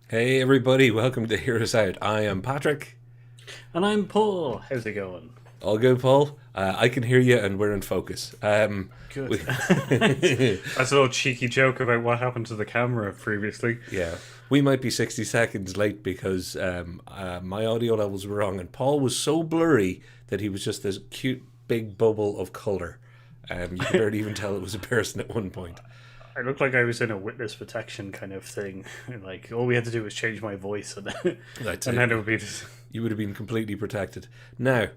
Hey everybody, welcome to Hear Us Out. I am Patrick. And I'm Paul. How's it going? All good, Paul? I can hear you and we're in focus. Good. We, That's a little cheeky joke about what happened to the camera previously. yeah, we might be 60 seconds late because my audio levels were wrong and Paul was so blurry that he was just this cute big bubble of colour. You could barely even tell it was a person at one point. I looked like I was in a witness protection kind of thing. Like all we had to do was change my voice, and then, That's and it. then it would be just. You would have been completely protected. Now,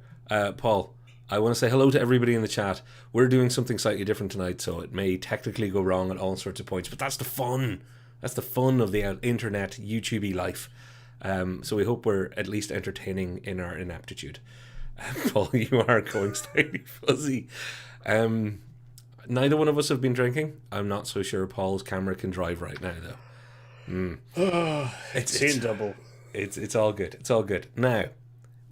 Paul, I want to say hello to everybody in the chat. We're doing something slightly different tonight, so it may technically go wrong at all sorts of points, but that's the fun. That's the fun of the internet, YouTube life. So we hope we're at least entertaining in our inaptitude. Paul, you are going slightly fuzzy. Neither one of us have been drinking. I'm not so sure Paul's camera can drive right now, though. It's double. It's all good. It's all good. Now,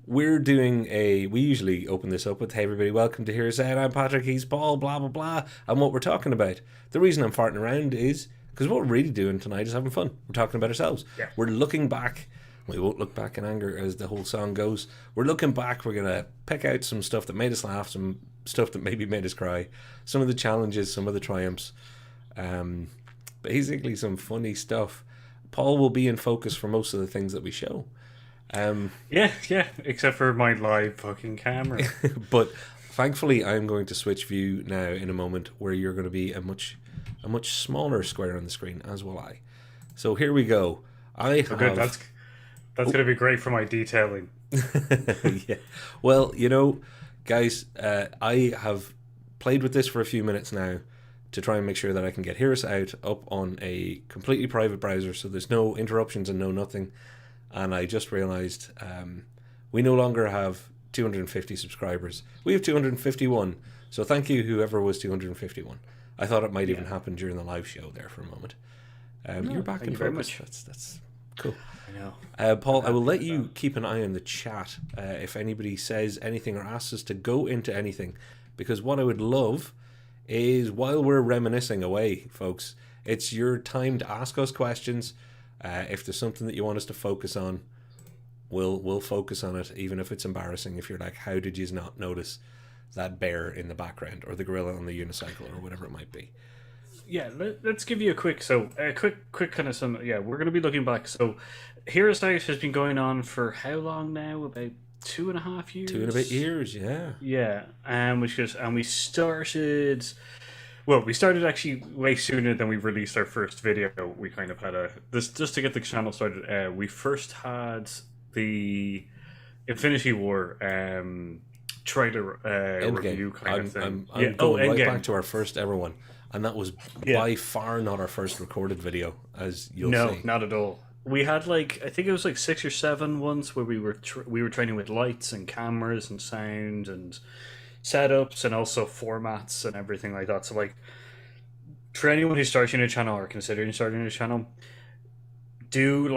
we're doing we usually open this up with, hey everybody, welcome to Hear Us Out. I'm Patrick, he's Paul, blah, blah, blah. And what we're talking about. The reason I'm farting around is because what we're really doing tonight is having fun. We're talking about ourselves. Yeah. We're looking back. We won't look back in anger, as the whole song goes. We're looking back. We're going to pick out some stuff that made us laugh, some stuff that maybe made us cry, some of the challenges, some of the triumphs. Basically, some funny stuff. Paul will be in focus for most of the things that we show. Yeah, except for my live fucking camera. But thankfully, I'm going to switch view now in a moment where you're going to be a much smaller square on the screen, as will I. So here we go. So good. That's going to be great for my detailing. Yeah. Well, guys, I have played with this for a few minutes now to try and make sure that I can get Hear Us Out up on a completely private browser, so there's no interruptions and no nothing. And I just realized we no longer have 250 subscribers. We have 251. So thank you, whoever was 251. I thought it might even happen during the live show there for a moment. You're back in focus. That's cool. I know. Paul, I will let you keep an eye on the chat if anybody says anything or asks us to go into anything, because what I would love is, while we're reminiscing away, folks, it's your time to ask us questions. If there's something that you want us to focus on, we'll focus on it, even if it's embarrassing. If you're like, how did you not notice that bear in the background, or the gorilla on the unicycle, or whatever it might be? Yeah, let's give you a quick kind of some. Yeah, we're going to be looking back. So, Hear Us Out has been going on for how long now? About 2.5 years. 2.5 years, yeah. Yeah, and we started. Well, we started actually way sooner than we released our first video. We kind of had this just to get the channel started. We first had the Infinity War trailer review kind of thing. I'm going right back to our first ever one, and that was by far not our first recorded video, as you'll see. No, not at all. We had I think it was 6 or 7 ones where we were training with lights and cameras and sound and setups and also formats and everything like that. So for anyone who's starting a channel or considering starting a channel, do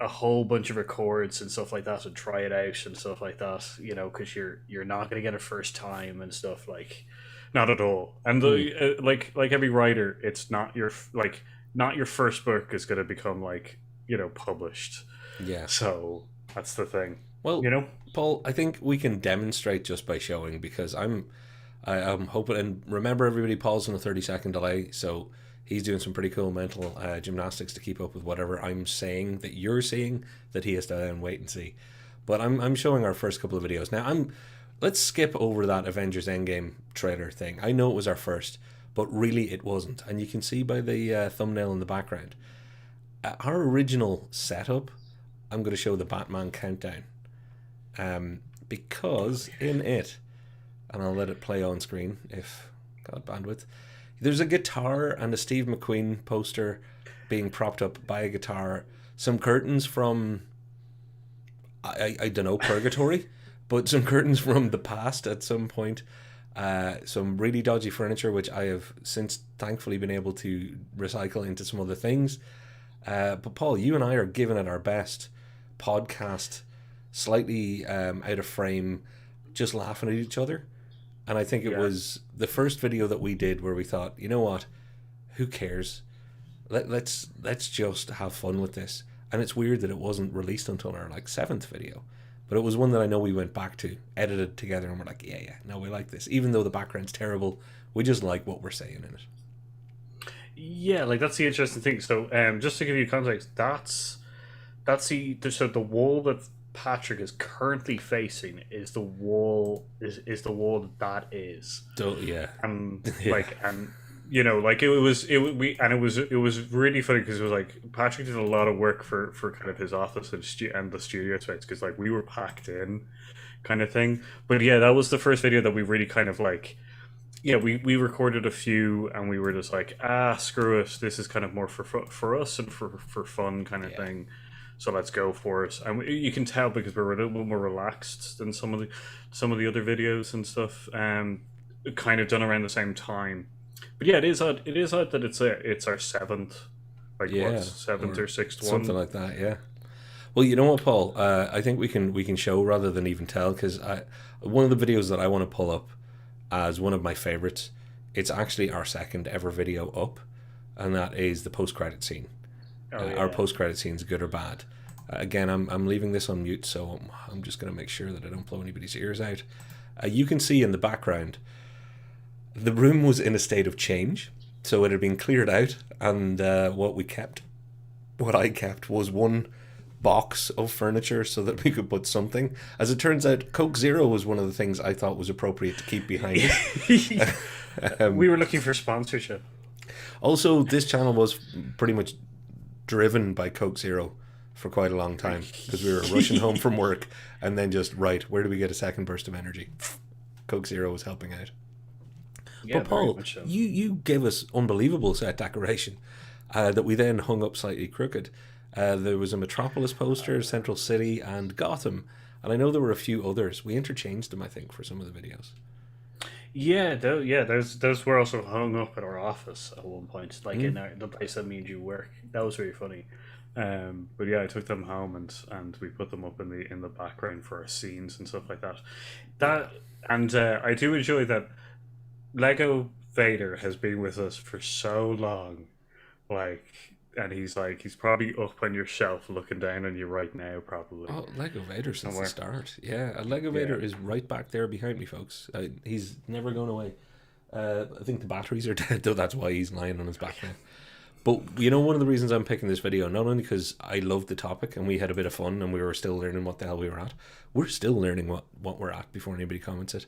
a whole bunch of records and stuff like that and try it out and stuff like that, because you're not going to get it first time and stuff, not at all. And like every writer, it's not your first book is going to become published. Yeah. So that's the thing. Well, Paul, I think we can demonstrate just by showing, because I'm hoping, and remember everybody, Paul's on a 30-second delay, so he's doing some pretty cool mental gymnastics to keep up with whatever I'm saying that you're seeing, that he has to then wait and see. But I'm showing our first couple of videos. Now, let's skip over that Avengers Endgame trailer thing. I know it was our first, but really it wasn't. And you can see by the thumbnail in the background. Our original setup, I'm going to show the Batman countdown. Because in it, and I'll let it play on screen if got bandwidth, there's a guitar and a Steve McQueen poster being propped up by a guitar, some curtains from I don't know, Purgatory, but some curtains from the past at some point, some really dodgy furniture which I have since thankfully been able to recycle into some other things. But Paul, you and I are giving it our best podcast, slightly out of frame, just laughing at each other. And I think it Yeah. was the first video that we did where we thought, you know what, who cares? Let's just have fun with this. And it's weird that it wasn't released until our like seventh video, but it was one that I know we went back to, edited together, and we're like, yeah, yeah, no, we like this. Even though the background's terrible, we just like what we're saying in it. Yeah, like that's the interesting thing. So, just to give you context, the wall that Patrick is currently facing is the wall that is. So yeah, And yeah, like it was really funny because it was like Patrick did a lot of work for kind of his office and the studio space, because like we were packed in kind of thing. But yeah, that was the first video that we really kind of like, yeah, we recorded a few and we were just like, screw it, this is kind of more for us and for fun kind of yeah, thing, so let's go for it. And you can tell because we're a little bit more relaxed than some of the other videos and stuff, kind of done around the same time. But yeah, it is odd that it's our seventh, like what, yeah, seventh or or sixth something one. like that. Yeah. Well, you know what, Paul? I think we can show rather than even tell, because I one of the videos that I want to pull up as one of my favorites. It's actually our second ever video up, and that is the post credit scene. Oh Our yeah. post credit scenes, good or bad. Again, I'm leaving this on mute, so I'm just going to make sure that I don't blow anybody's ears out. You can see in the background, the room was in a state of change, so it had been cleared out, and what I kept, was one box of furniture so that we could put something. As it turns out, Coke Zero was one of the things I thought was appropriate to keep behind it. We were looking for sponsorship. Also, this channel was pretty much driven by Coke Zero for quite a long time, because we were rushing home from work and then just, right, where do we get a second burst of energy? Coke Zero was helping out. Yeah, But very Paul, much so. you gave us unbelievable set decoration that we then hung up slightly crooked. There was a Metropolis poster, Central City, and Gotham, and I know there were a few others. We interchanged them, I think, for some of the videos. Yeah, those were also hung up at our office at one point, like in Mm, the place that me and you work. That was really funny. But yeah, I took them home and we put them up in the background for our scenes and stuff like that. yeah, That and I do enjoy that Lego Vader has been with us for so long, like, and he's probably up on your shelf looking down on you right now, probably oh, Lego Vader since the somewhere. start. Yeah, Lego Vader Yeah. is right back there behind me, folks. He's never gone away. I think the batteries are dead, though. That's why he's lying on his back now. But one of the reasons I'm picking this video, not only because I loved the topic and we had a bit of fun and we were still learning what the hell we were at, we're still learning what we're at before anybody comments it.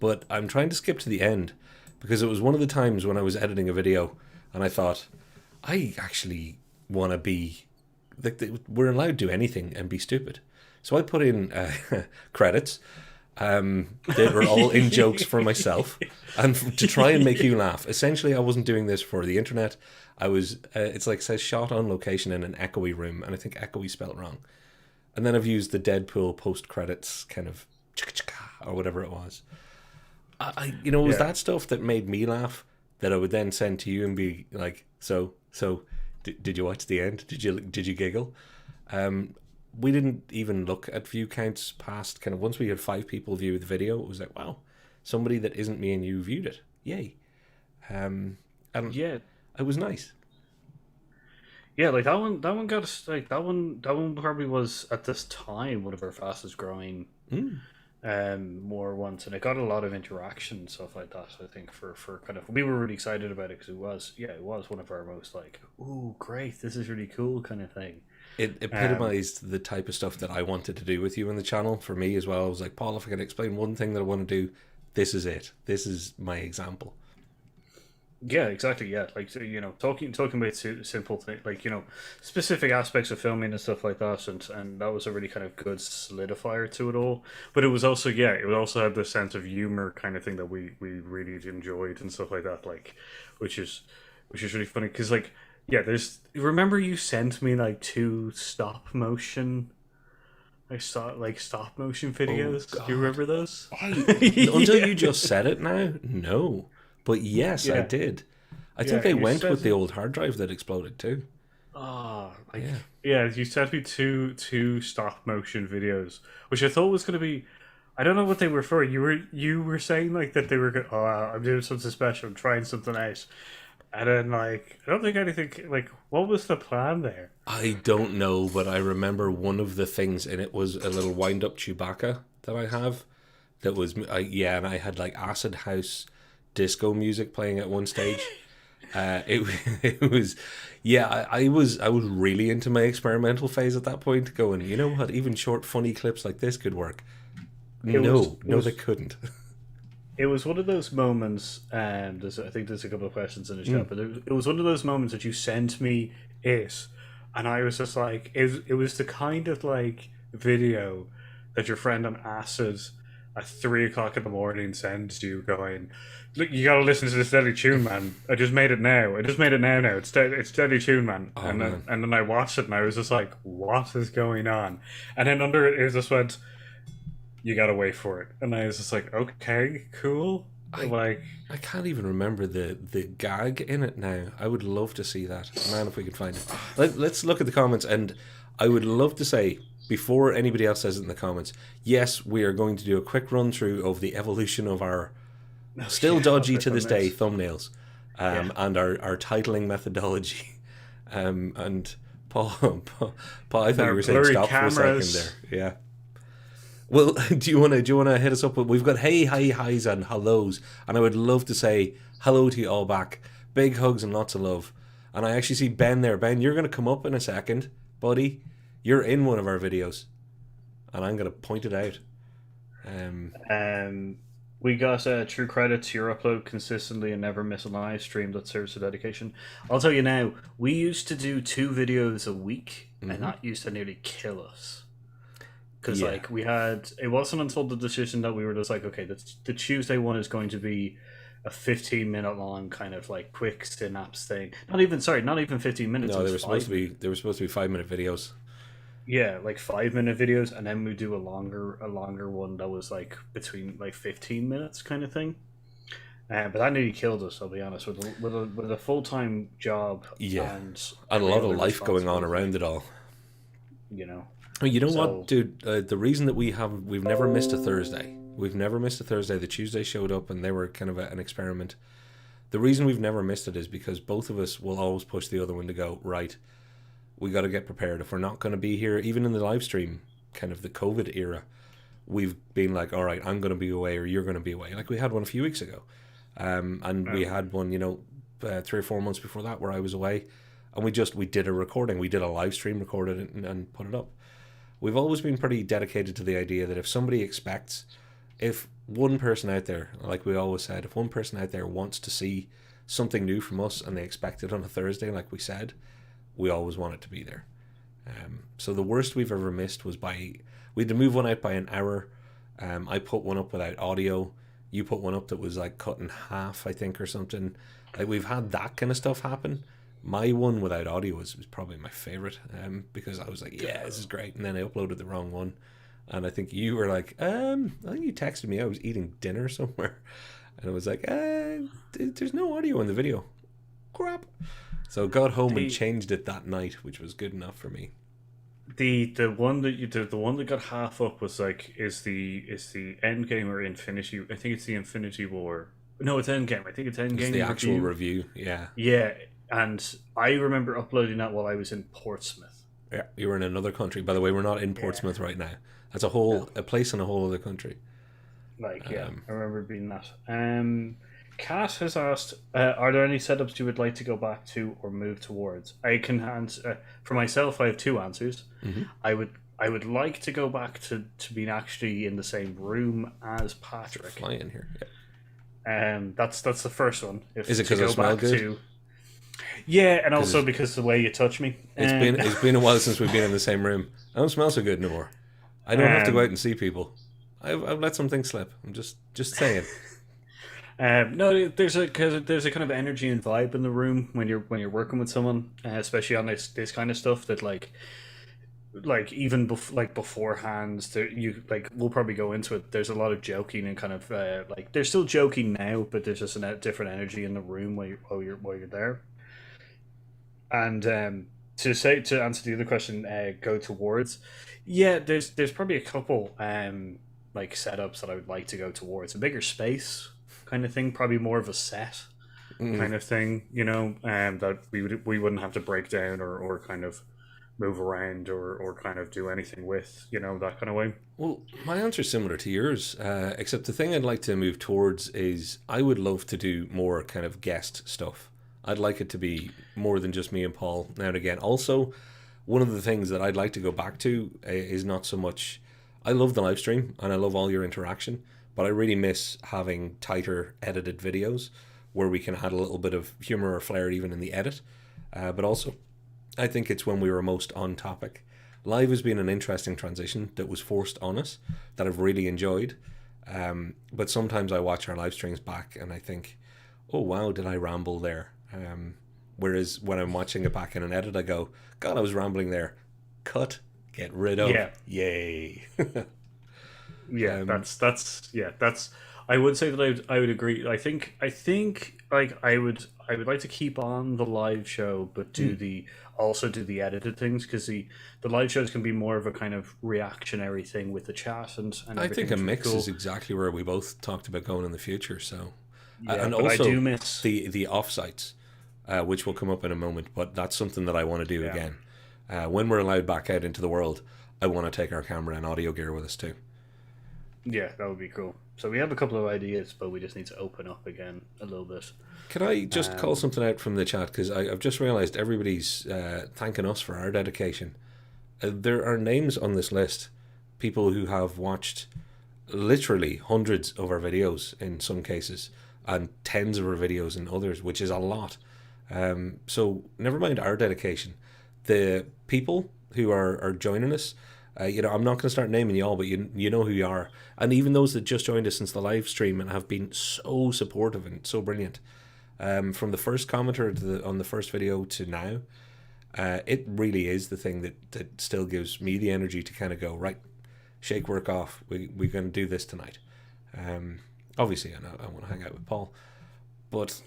But I'm trying to skip to the end because it was one of the times when I was editing a video and I thought, I actually want to be, like, we're allowed to do anything and be stupid. So I put in credits that were all in jokes for myself and to try and make you laugh. Essentially, I wasn't doing this for the internet. I was, it's like it says shot on location in an echoey room, and I think echoey spelled wrong. And then I've used the Deadpool post credits kind of or whatever it was. It was Yeah. that stuff that made me laugh that I would then send to you and be like, so, did you watch the end? Did you giggle? Um, we didn't even look at view counts past kind of once we had 5 people view the video. It was like, wow, somebody that isn't me and you viewed it. Yay. And Yeah. it was nice. Yeah, like that one got us, like that one probably was at this time one of our fastest growing Mm, more ones, and it got a lot of interaction and stuff like that. I think for kind of, we were really excited about it because it was one of our most like, ooh, great, this is really cool kind of thing. it Um, epitomized the type of stuff that I wanted to do with you in the channel for me as well. I was like, Paul, if I can explain one thing that I want to do, this is it. This is my example. Yeah, exactly. Yeah, like, so, talking about simple things, like, specific aspects of filming and stuff like that, and that was a really kind of good solidifier to it all. But it was also, yeah, it would also have this sense of humor kind of thing that we really enjoyed and stuff like that, like, which is which is really funny because, like, yeah, there's, remember you sent me like two stop motion Oh videos. Do you God. remember those? Until Yeah, you just said it now, no. But yes, I yeah, did. I think yeah. they You went with said, the old hard drive that exploded too. like, Yeah. yeah, you sent me two stop motion videos, which I thought was going to be I don't know what they were for. You were saying like that they were oh I'm doing something special, I'm trying something out, and then like I don't think anything like what was the plan there? I don't know, but I remember one of the things in it was a little wind up Chewbacca that I have. That was, yeah, and I had like acid house disco music playing at one stage. It it was, yeah, I was really into my experimental phase at that point. Going, you know what? Even short, funny clips like this could work. It was No, it no, they was couldn't. it was one of those moments. I think there's a couple of questions in the chat, but it was one of those moments that you sent me it, and I was just like, it was the kind of like video that your friend on acid at 3 o'clock in the morning sends you, going, "Look, you gotta listen to this deadly tune, man. I just made it now. I just made it now. Now it's deadly tune, man." Oh And man, then I watched it, and I was just like, "What is going on?" And then under it, just went, "You gotta wait for it," and I was just like, "Okay, cool." I Like, I can't even remember the gag in it now. I would love to see that, man, if we could find it. Let's look at the comments, and I would love to say before anybody else says it in the comments, yes, we are going to do a quick run through of the evolution of our oh still yeah, dodgy okay, to this day thumbnails. thumbnails, Yeah, and our titling methodology. And Paul, Paul, I and thought you our were saying blurry stop for a second there. cameras. Yeah. Well, do you wanna hit us up with? We've got hey, hi, hi's, and hellos, and I would love to say hello to you all back. Big hugs and lots of love. And I actually see Ben there. Ben, you're gonna come up in a second, buddy. You're in one of our videos, and I'm gonna point it out. Um, Um, we got true credit to your upload consistently and never miss a live stream that serves for dedication. I'll tell you now, we used to do 2 videos a week, and mhm. that used to nearly kill us. Because Yeah, like we had, it wasn't until the decision that we were just like, okay, the Tuesday one is going to be a 15-minute long kind of like quick synapse thing. Not even, sorry, not even 15 minutes. It no, they was were supposed five to be minutes. they were supposed to be 5 minute videos. Yeah, like 5 minute videos, and then we do a longer one that was like between like 15 minutes kind of thing. But that nearly killed us. I'll be honest, with a full time job Yeah, and and a every lot of other life going on responsibility, around it all. you know. Oh, you know what, So dude? The reason that we've never missed a Thursday. We've never missed a Thursday. The Tuesday showed up, and they were kind of an experiment. The reason we've never missed it is because both of us will always push the other one to go right. We got to get prepared. If we're not going to be here, even in the live stream, kind of the COVID era, we've been like, all right, I'm going to be away, or you're going to be away. Like we had one a few weeks ago, and we um, had one, 3 or 4 months before that where I was away, and we did a recording. We did a live stream, recorded it, and put it up. We've always been pretty dedicated to the idea that if somebody expects, if one person out there, like we always said, if one person out there wants to see something new from us and they expect it on a Thursday, like we said, we always want it to be there. So the worst we've ever missed was we had to move one out by an hour. I put one up without audio. You put one up that was like cut in half, I think, or something. Like we've had that kind of stuff happen. My one without audio was probably my favorite, because I was like, yeah, this is great, and then I uploaded the wrong one, and I think you were like, I think you texted me. I was eating dinner somewhere, and I was like, there's no audio in the video. Crap. So I got home and the changed it that night, which was good enough for me. the one that the one that got half up was like is the end game or Infinity. I think it's the Infinity War. No, it's Endgame. I think it's It's the Endgame actual review. review. Yeah, Yeah, and I remember uploading that while I was in Portsmouth. yeah. You were in another country, by the way. We're not in Yeah, Portsmouth right now. That's no, a place in a whole other country. like yeah, Um, I remember being that. Kat has asked, "Are there any setups you would like to go back to or move towards?" I can answer for myself. I have two answers. mhm. I would like to go back to being actually in the same room as Patrick. Fly in here. Yeah. That's the first one. Is it If to because I go smell back good? to, yeah, and also Because because the way you touch me. it's been a while since we've been in the same room. I don't smell so good no more. I don't have to go out um, and see people. I've let some things slip. I'm just saying. no, there's a kind of energy and vibe in the room when you're working with someone, especially on this kind of stuff that like even like beforehand there, you like we'll probably go into it. There's a lot of joking and kind of like there's still joking now, but there's just a different energy in the room while you're there. And to answer the other question, go towards. Yeah, there's probably a couple. like setups that I would like to go towards. A bigger space kind of thing, probably more of a set Mm. kind of thing, that we wouldn't have to break down or kind of move around or kind of do anything with, that kind of way. Well, my answer's similar to yours, except the thing I'd like to move towards is I would love to do more kind of guest stuff. I'd like it to be more than just me and Paul now and again. Also, one of the things that I'd like to go back to is not so much. I love the live stream and I love all your interaction, but I really miss having tighter edited videos where we can add a little bit of humor or flair even in the edit. But also, I think it's when we were most on topic. Live has been an interesting transition that was forced on us that I've really enjoyed. But sometimes I watch our live streams back and I think, oh wow, did I ramble there? Whereas when I'm watching it back in an edit, I go, God, I was rambling there. Cut, get rid of, Yeah, yay. yeah, um, that's. I would say that I would agree. I think like I would like to keep on the live show, but mm, also do the edited things, because the live shows can be more of a kind of reactionary thing with the chat and I everything, think a which would be mix is cool. exactly where we both talked about going in the future. So, Yeah, and but I do also miss. the offsites, which will come up in a moment. But that's something that I want to do Yeah, again. When we're allowed back out into the world, I want to take our camera and audio gear with us too. yeah, that would be cool. So we have a couple of ideas, but we just need to open up again a little bit. Can I just call Um, something out from the chat because I've just realised everybody's thanking us for our dedication. There are names on this list, people who have watched literally hundreds of our videos in some cases and tens of our videos in others, which is a lot. So never mind our dedication. The people who are joining us, I'm not going to start naming you all, but you know who you are, and even those that just joined us since the live stream and have been so supportive and so brilliant. From the first commenter on the first video to now, it really is the thing that still gives me the energy to kind of go right, shake work off. We're going to do this tonight. Um, Obviously, I want to hang out with Paul, but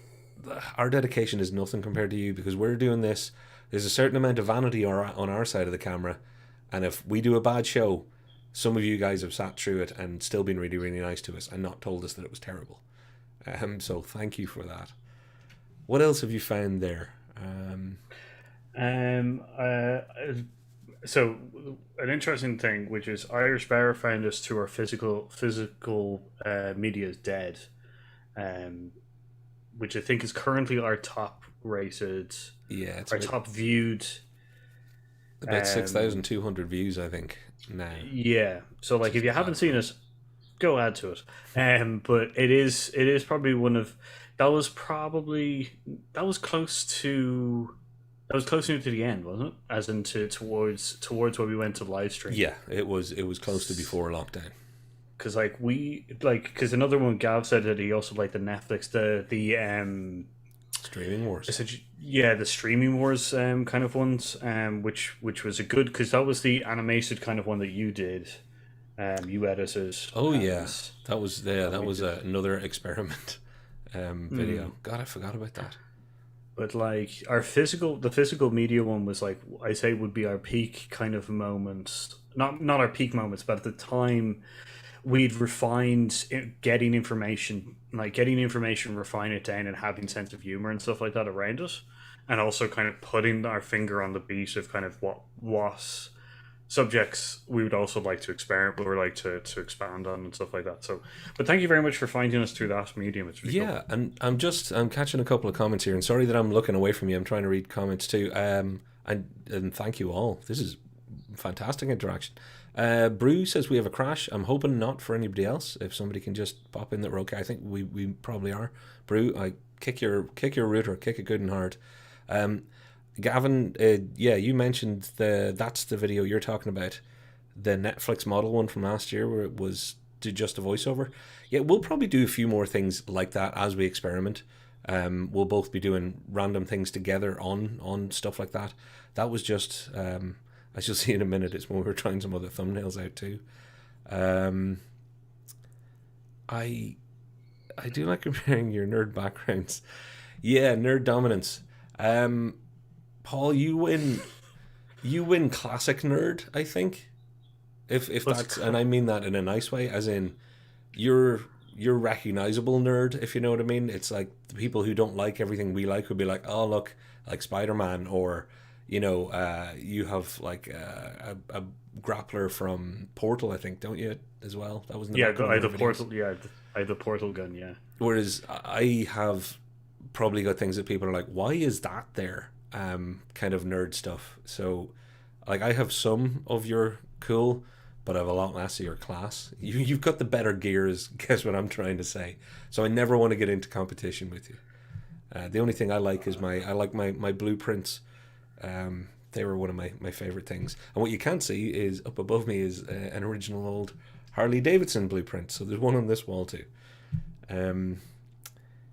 our dedication is nothing compared to you because we're doing this. There's a certain amount of vanity on our side of the camera, and if we do a bad show, some of you guys have sat through it and still been really, really nice to us and not told us that it was terrible. So thank you for that. What else have you found there? um, uh, so an interesting thing, which is Irish Bear found us to our physical media is dead, um, which I think is currently our top rated, Yeah, it's our top viewed. about Um, 6,200 views, I think now, yeah, so which like is if you haven't mad seen for it, us. go add to it. But it is probably one of that was probably that was close to that was close to the end, wasn't it? As into towards where we went to live stream. Yeah, it was close to before lockdown. Because because another one, Gav said that he also liked the Netflix, the Streaming I wars. said, yeah, the streaming wars kind of ones, which was a good, because that was the animated kind of one that you did, you edited, Oh and yeah, that was yeah, and that we was did. another experiment Mm. video. God, I forgot about that. But like the physical media one was like, I say would be our peak kind of moments. Not our peak moments, but at the time we'd refined getting information, refine it down, and having sense of humor and stuff like that around it, and also kind of putting our finger on the beat of kind of what was subjects we would also like to experiment or like to expand on and stuff like that. So, but thank you very much for finding us through that medium. It's really cool. Yeah, and I'm catching a couple of comments here, and sorry that I'm looking away from you. I'm trying to read comments too. And thank you all. This is fantastic interaction. Brew says we have a crash. I'm hoping not for anybody else. If somebody can just pop in that we're okay, I think we probably are. Brew, I kick your router, kick it good and hard. Um, Gavin, yeah, you mentioned that's the video you're talking about, the Netflix model one from last year where it was just a voiceover. Yeah, we'll probably do a few more things like that as we experiment. We'll both be doing random things together on stuff like that. That was just as you'll see in a minute. It's when we were trying some other thumbnails out too. Um, I I do like comparing your nerd backgrounds. Yeah, nerd dominance. Paul, you win. You win classic nerd, I think. If What's that's, and I mean that in a nice way, as in you're recognizable nerd, if you know what I mean. It's like the people who don't like everything we like would be like, oh look, like Spider-Man, or you have like a grappler from Portal, I think, don't you, as well? That was in the yeah, background I of had our the videos. portal. Yeah, I had the portal gun. Yeah. Whereas I have probably got things that people are like, why is that there? Kind of nerd stuff. So, like, I have some of your cool, but I have a lot less of your class. You've got the better gears, guess what I'm trying to say. So I never want to get into competition with you. The only thing I like is my blueprints. They were one of my favorite things. And what you can't see is up above me is an original old Harley Davidson blueprint. So there's one on this wall too. Um,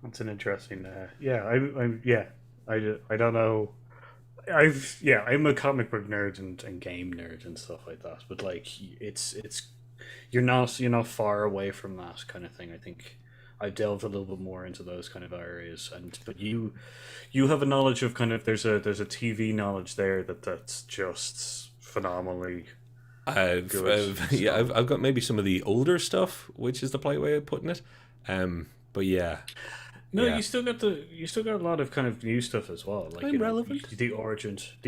That's an interesting. Yeah, I'm. Yeah, I don't know. I'm a comic book nerd and game nerd and stuff like that. But like, it's you're not far away from that kind of thing. I think I've delved a little bit more into those kind of areas, and but you have a knowledge of kind of there's a TV knowledge there that's just phenomenally good. Yeah, So I've got maybe some of the older stuff, which is the polite way of putting it. But yeah, no, yeah, you still got a lot of kind of new stuff as well. Like I'm relevant. the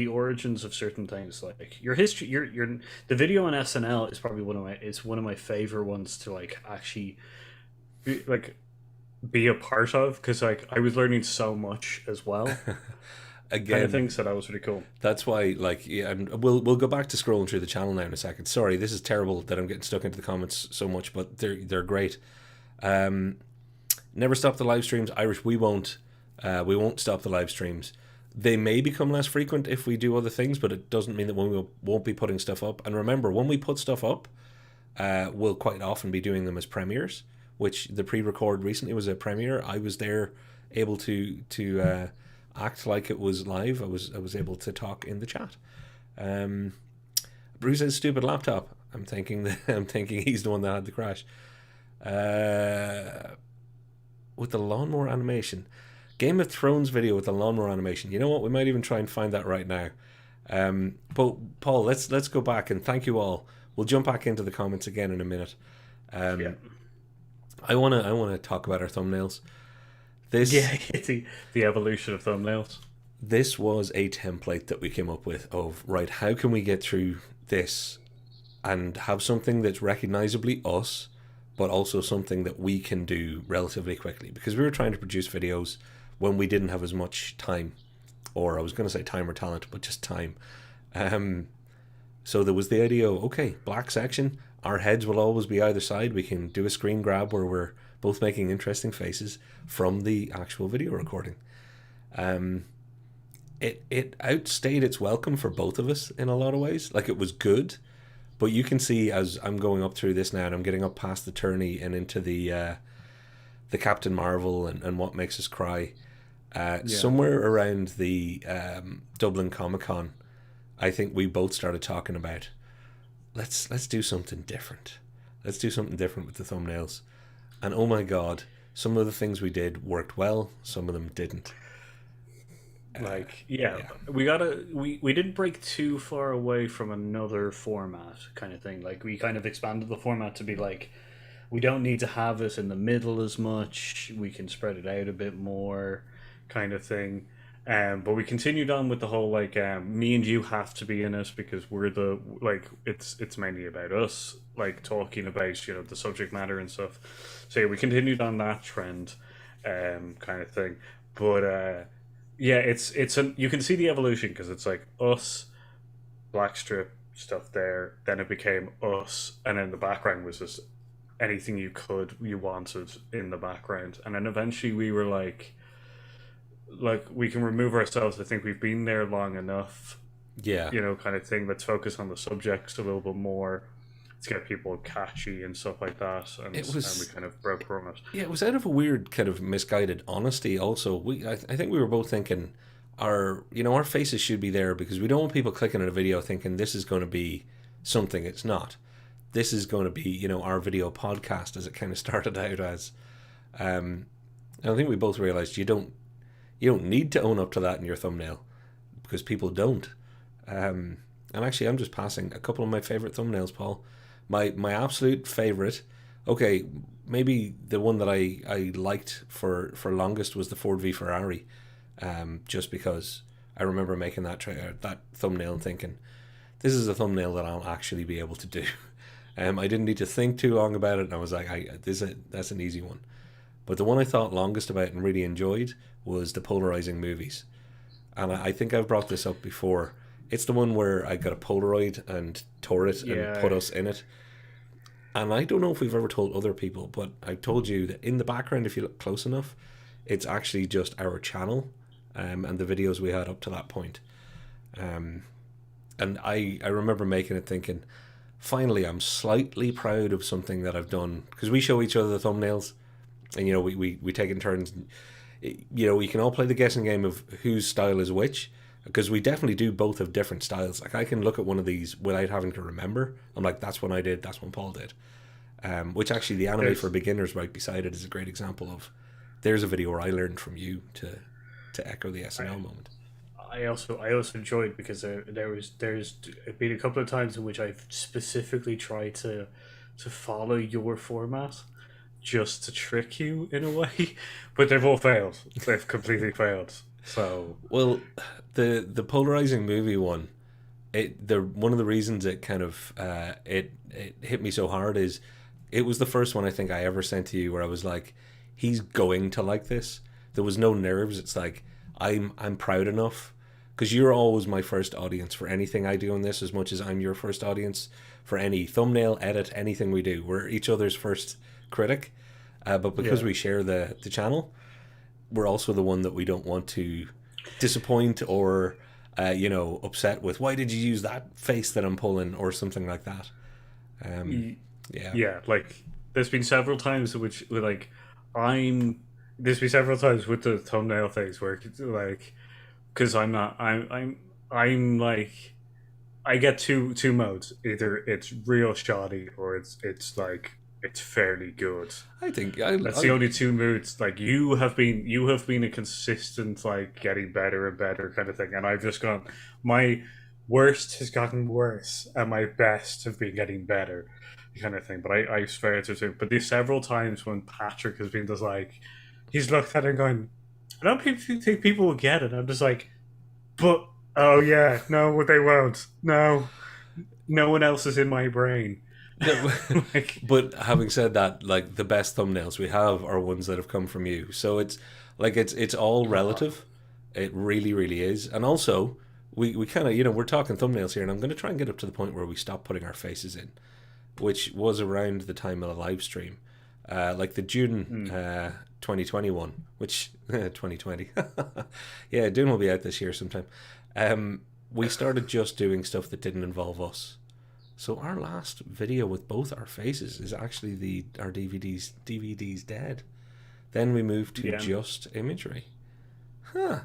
origins of certain things. Like your history, your the video on SNL is probably one of my favorite ones to like actually like be a part of because like I was learning so much as well, kind of Again, thing. So that was really cool. that's why, like, yeah, and we'll go back to scrolling through the channel now in a second. Sorry, this is terrible that I'm getting stuck into the comments so much, but they're great. Um, Never stop the live streams, Irish. We won't stop the live streams. They may become less frequent if we do other things, but it doesn't mean that we won't be putting stuff up. And remember, when we put stuff up, we'll quite often be doing them as premieres. Which the pre-record recently was a premiere. I was there, able to act like it was live. I was able to talk in the chat. Um, Bruce's stupid laptop. I'm thinking he's the one that had the crash. Uh, with the lawnmower animation. Game of Thrones video with the lawnmower animation. You know what? We might even try and find that right now. But Paul, let's go back and thank you all. We'll jump back into the comments again in a minute. Yeah, Um, I wanna talk about our thumbnails. This yeah. The evolution of thumbnails. this was a template that we came up with of, right, how can we get through this and have something that's recognizably us, but also something that we can do relatively quickly, because we were trying to produce videos when we didn't have as much time, or I was going to say time or talent, but just time. Um, so there was the idea of, okay, black section, our heads will always be either side. We can do a screen grab where we're both making interesting faces from the actual video recording. Um, it outstayed its welcome for both of us in a lot of ways. Like, it was good, but you can see as I'm going up through this now, and I'm getting up past the tourney and into the Captain Marvel and what makes us cry. Yeah. Somewhere around the Dublin Comic Con, I think we both started talking about, let's do something different. Let's do something different with the thumbnails. And oh my god, some of the things we did worked well, some of them didn't. Like, yeah, Yeah. we didn't break too far away from another format kind of thing. Like, we kind of expanded the format to be like, we don't need to have it in the middle as much. We can spread it out a bit more, kind of thing. But we continued on with the whole like, me and you have to be in it because we're the like it's mainly about us, like talking about the subject matter and stuff. So yeah, we continued on that trend, kind of thing. But yeah, you can see the evolution because it's like us, black strip stuff there. Then it became us, and then the background was just anything you wanted in the background, and then eventually we were like we can remove ourselves. I think we've been there long enough, Yeah. kind of thing. Let's focus on the subjects a little bit more. Let's get people catchy and stuff like that, It and we was kind of broke from it. Yeah, it was out of a weird kind of misguided honesty. Also, I think we were both thinking our faces should be there because we don't want people clicking on a video thinking this is going to be something it's not. This is going to be our video podcast, as it kind of started out as. And I think we both realized you don't need to own up to that in your thumbnail because people don't. Um, And actually, I'm just passing a couple of my favorite thumbnails, Paul. My absolute favorite. Okay, maybe the one that I liked for longest was the Ford v Ferrari, just because I remember making that thumbnail and thinking, this is a thumbnail that I'll actually be able to do. I didn't need to think too long about it, and I was like, that's an easy one. But the one I thought longest about and really enjoyed was the polarizing movies. And I think I've brought this up before. It's the one where I got a Polaroid and tore it and put Yeah, us in it. And I don't know if we've ever told other people, but I told you that in the background, if you look close enough, it's actually just our channel, and the videos we had up to that point. Um, and I remember making it thinking, finally, I'm slightly proud of something that I've done. Because we show each other the thumbnails, and we take in turns. You can all play the guessing game of whose style is which, because we definitely do both have different styles. Like I can look at one of these without having to remember. I'm like, that's one I did, that's one Paul did. Which actually, the anime for there's. beginners right beside it is a great example of. There's a video where I learned from you to echo the I, SNL moment. I also enjoyed because there's been a couple of times in which I've specifically tried to follow your format just to trick you in a way, but they've all failed. They've completely failed. So Well, the polarizing movie one, the one of the reasons it kind of it hit me so hard is it was the first one I think I ever sent to you where I was like, he's going to like this. There was no nerves. It's like I'm proud enough because you're always my first audience for anything I do on this, as much as I'm your first audience for any thumbnail edit, anything we do. We're each other's first critic, but because yeah, we share the channel, we're also the one that we don't want to disappoint or upset with. Why did you use that face that I'm pulling or something like that? Um, Y- yeah, yeah. Like there's been several times in which like I'm. There's been several times with the thumbnail things where like because I'm not I'm like I get two modes. Either it's real shoddy or it's like it's fairly good. I think That's the only two moods. Like you have been a consistent like getting better and better kind of thing, and I've just gone. My worst has gotten worse, and my best have been getting better, kind of thing. But I swear to you. But there's several times when Patrick has been just like, he's looked at it and going, I don't think people will get it. I'm just like, but oh yeah, no, they won't. No, no one else is in my brain. no, Like but having said that, like the best thumbnails we have are ones that have come from you. So it's like it's all relative. It really, really is. And also, we kind of we're talking thumbnails here, and I'm going to try and get up to the point where we stop putting our faces in, which was around the time of the live stream, like the June mm, 2021, which 2020, yeah, Dune will be out this year sometime. We started just doing stuff that didn't involve us. So our last video with both our faces is actually the our DVDs dead. Then we moved to yeah. just imagery. Huh?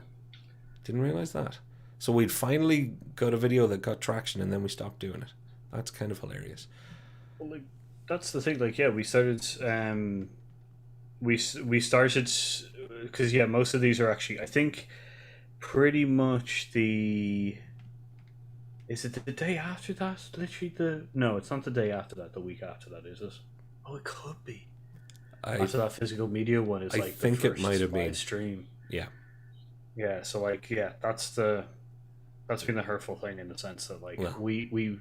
Didn't realize that. So we'd finally got a video that got traction, and then we stopped doing it. That's kind of hilarious. Well, like that's the thing. Like, yeah, we started. We started because yeah, most of these are actually. I think pretty much the. Is it the day after that? Literally the no, it's not the day after that. The week after that, is it? Oh, it could be. I After that physical media one is I like the think it might first have been. live stream. Yeah. Yeah, so like yeah, that's been the hurtful thing in the sense that like Well, we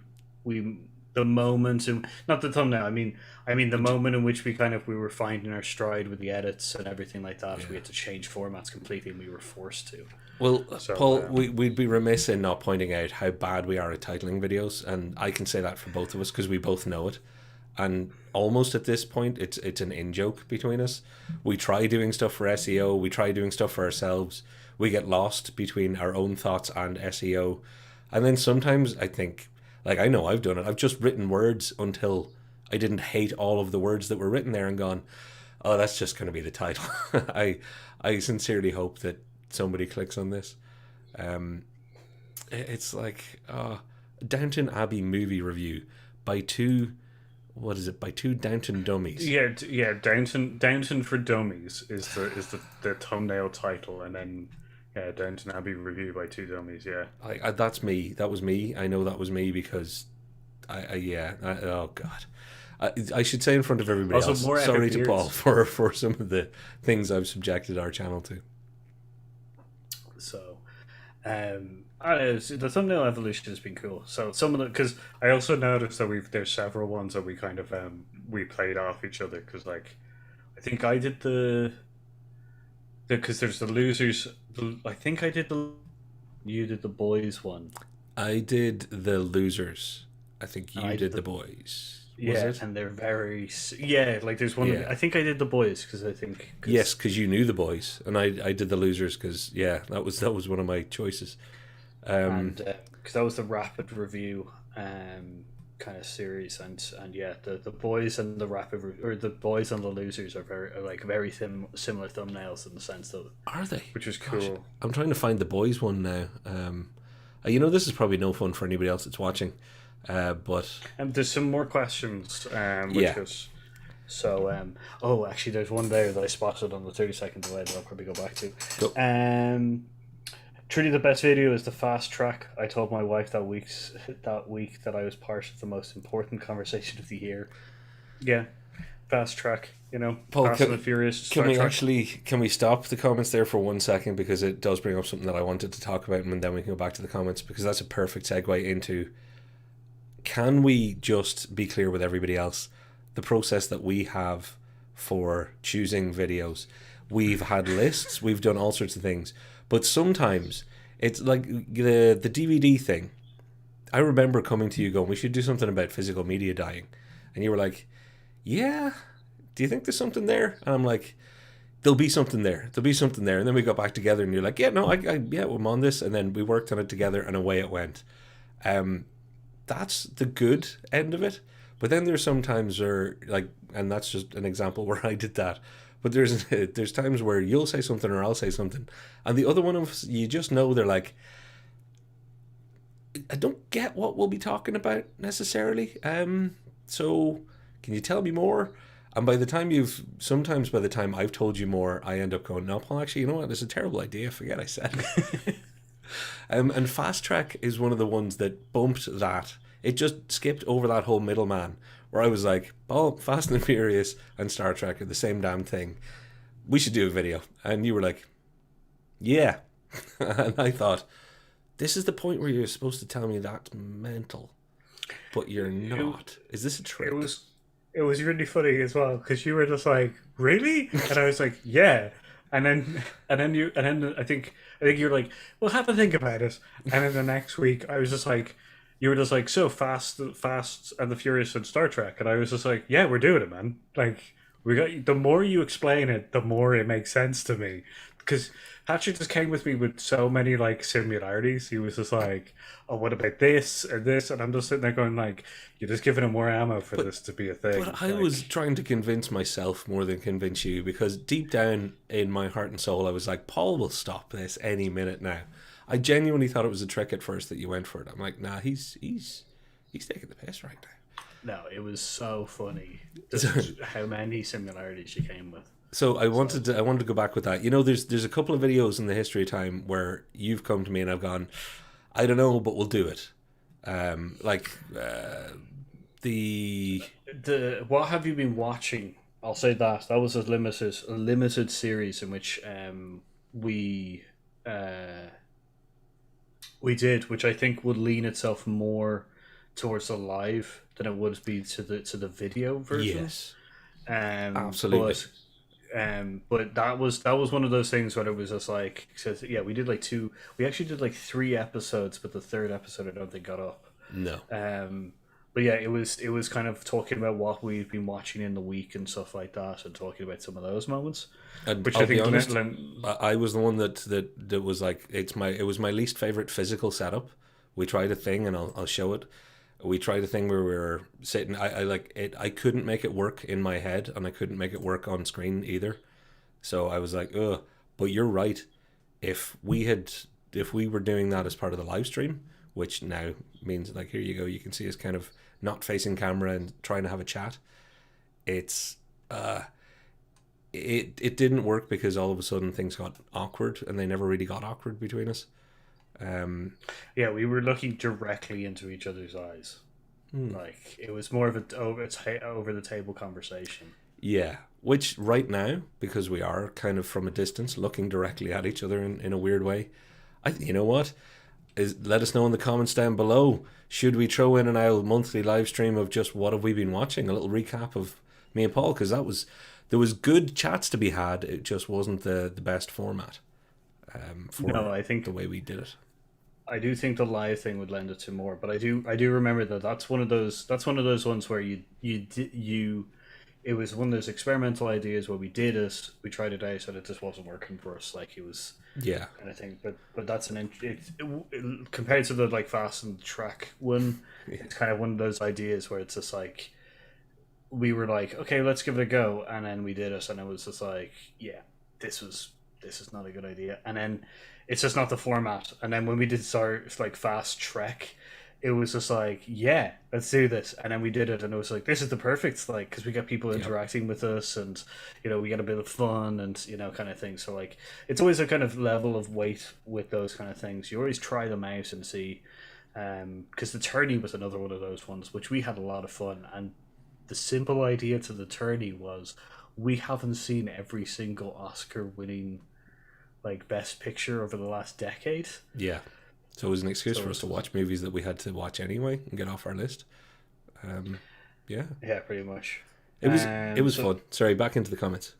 the moment in not the thumbnail. I mean the moment in which we were finding our stride with the edits and everything like that. We yeah. had to change formats completely, and we were forced to. Well, So Paul, we'd be remiss in not pointing out how bad we are at titling videos, and I can say that for both of us because we both know it. And almost at this point, it's an in joke between us. We try doing stuff for SEO, we try doing stuff for ourselves. We get lost between our own thoughts and SEO, and then sometimes I think, like I know I've done it. I've just written words until I didn't hate all of the words that were written there and gone, oh, that's just going to be the title. I sincerely hope that somebody clicks on this. Um, it's like Downton Abbey movie review by two. What is it? By two Downton dummies. yeah, yeah, Downton for Dummies is the thumbnail title, and then Yeah, Downton Abbey review by two dummies. Yeah. That's me. That was me. I know that was me because oh god. I should say in front of everybody Also, else. more epic Sorry to Paul beards. for some of the things I've subjected our channel to. So, I don't know, the thumbnail evolution has been cool. So some of the because I also noticed that there's several ones that we kind of we played off each other because like I think I did because there's the losers. I think I did the you did the boys one, I did the losers. I think and you I did did the the boys. Was yeah, it? and they're very yeah. Like there's one. Yeah. I think I did the boys because I think Yes, because because you knew the boys, and I did the losers because yeah, that was one of my choices. Um, and because that was the rapid review kind of series, and yeah, the boys and the or the boys and the losers are like very similar thumbnails in the sense that are they? which is Gosh, cool. I'm trying to find the boys one now. You know, this is probably no fun for anybody else that's watching, but And there's some more questions, which yeah, was so. Oh, actually, there's one there that I spotted on the 30 second delay that I'll probably go back to. go. Truly, the best video is the fast track. I told my wife that week that I was part of the most important conversation of the year. Yeah, fast track. You know, Paul, Fast and the Furious. can Star we Trek. actually can we stop the comments there for 1 second because it does bring up something that I wanted to talk about, and then we can go back to the comments because that's a perfect segue into. Can we just be clear with everybody else the process that we have for choosing videos? We've had lists, we've done all sorts of things, but sometimes it's like the DVD thing. I remember coming to you going, we should do something about physical media dying. And you were like, yeah, do you think there's something there? And I'm like, there'll be something there. There'll be something there. And then we got back together and you're like, yeah, no, yeah, I'm on this. And then we worked on it together and away it went. Um, that's the good end of it. But then there's sometimes where like, and that's just an example where I did that. But there's times where you'll say something or I'll say something, and the other one of us, you just know they're like, I don't get what we'll be talking about necessarily. So can you tell me more? And sometimes by the time I've told you more, I end up going, no, Paul, actually, you know what? It's a terrible idea. Forget I said it. And Fast Track is one of the ones that bumped that. It just skipped over that whole middleman where I was like, oh, Fast and the Furious and Star Trek are the same damn thing. We should do a video. And you were like, yeah. And I thought, this is the point where you're supposed to tell me that's mental, but you're It, not. Is this a it trick? was it was really funny as well because you were just like, really, and I was like, yeah. And then I think you're like, well, have a think about it. And then the next week, I was just like, you were just like, so Fast and the Furious and Star Trek, and I was just like, yeah, we're doing it, man. Like we got the more you explain it, the more it makes sense to me. Because Hatcher just came with me with so many like similarities. He was just like, "Oh, what about this or this?" And I'm just sitting there going, "Like, you're just giving him more ammo for But this to be a thing." but I was Like, trying to convince myself more than convince you because deep down in my heart and soul, I was like, Paul will stop this any minute now. I genuinely thought it was a trick at first that you went for it. I'm like, nah, he's taking the piss right no, it was so funny now. just how many similarities you came with. So So I wanted to go back with that. You know, there's a couple of videos in the history of time where you've come to me and I've gone, I don't know, but we'll do it. Like the the what have you been watching? I'll say that was a limited series in which we uh, we did, which I think would lean itself more towards the live than it would be to the video version. yes, Um, absolutely. but but that was one of those things where it was just like, says yeah, we did like two, we actually did like three episodes, but the third episode I don't think got up. No, Um, but yeah, it was kind of talking about what we've been watching in the week and stuff like that, and talking about some of those moments, and which I'll I be think honest, I was the one that was like, it was my least favorite physical setup. We tried a thing, and I'll show it. We tried a thing where we were sitting. I like it. I couldn't make it work in my head, and I couldn't make it work on screen either. So I was like, ugh. But you're right. If we had, if we were doing that as part of the live stream, which now means like, here you go, you can see us kind of not facing camera and trying to have a chat. It's it didn't work because all of a sudden things got awkward, and they never really got awkward between us. Um, Yeah, we were looking directly into each other's eyes. hmm. Like it was more of a over the table conversation. Yeah, which right now, because we are kind of from a distance, looking directly at each other in a weird way. You know what? Let us know in the comments down below. Should we throw in an owl monthly live stream of just what have we been watching? A little recap of me and Paul, because there was good chats to be had. It just wasn't the best format No, for the way we did it. I do think the live thing would lend it to more, but I do remember that that's one of those ones where you it was one of those experimental ideas where we did it, we tried it out, and it just wasn't working for us. Like it was Yeah, kind of thing. But that's compared to the like fast and track one, yeah, it's kind of one of those ideas where it's just like we were like, okay, let's give it a go, and then we did it, and it was just like, yeah, this is not a good idea, and then it's just not the format. And then when we did start like fast trek, it was just like, yeah, let's do this, and then we did it, and it was like, this is the perfect like because we got people yep. interacting with us, and we get a bit of fun, and kind of thing. So like, it's always a kind of level of weight with those kind of things. You always try them out and see, because the tourney was another one of those ones which we had a lot of fun. And the simple idea to the tourney was we haven't seen every single Oscar winning like best picture over the last decade. Yeah. So it was an excuse So for us to watch movies that we had to watch anyway and get off our list. Um, yeah, yeah, pretty much. it was So fun. Sorry, back into the comments.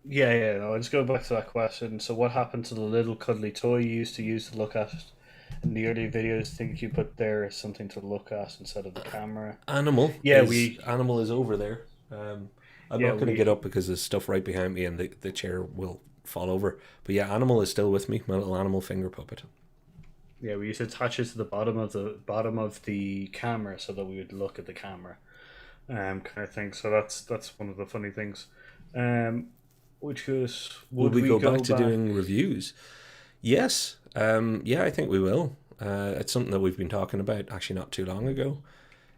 yeah, yeah. No, let's go back to that question. So what happened to the little cuddly toy you used to look at in the early videos? Think you put there as something to look at instead of the camera? Animal Yeah, is we animal is over there. I'm yeah not going to get we up because there's stuff right behind me and the chair will fall over. But yeah, animal is still with me. My little animal finger puppet. yeah we used to attach it to the bottom of the camera so that we would look at the camera, kind of thing. So that's one of the funny things. Um, which goes, Will would we we go back go to back? doing reviews? Yes. Yeah, I think we will. It's something that we've been talking about actually not too long ago.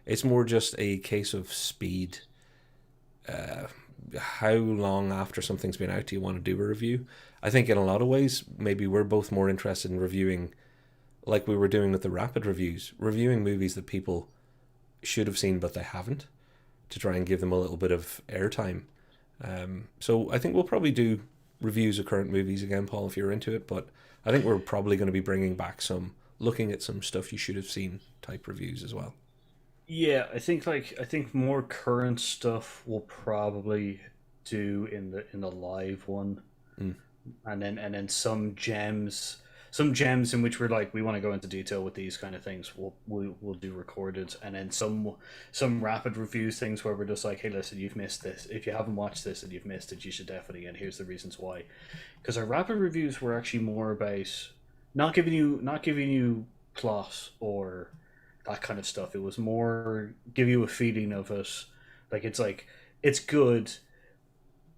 It's more just a case of speed. Uh, how long after something's been out do you want to do a review? I think in a lot of ways, maybe we're both more interested in reviewing, like we were doing with the rapid reviews, reviewing movies that people should have seen but they haven't, to try and give them a little bit of airtime. So I think we'll probably do reviews of current movies again, Paul, if you're into it. But I think we're probably going to be bringing back some looking at some stuff you should have seen type reviews as well. Yeah, I think more current stuff we'll probably do in the live one, Mm. and then some gems in which we're like we want to go into detail with these kind of things. We'll do recorded, and then some rapid reviews things where we're just like, hey, listen, you've missed this. If you haven't watched this and you've missed it, you should definitely. And here's the reasons why. Because our rapid reviews were actually more about not giving you plot or that kind of stuff. It was more give you a feeling of it. Like it's good.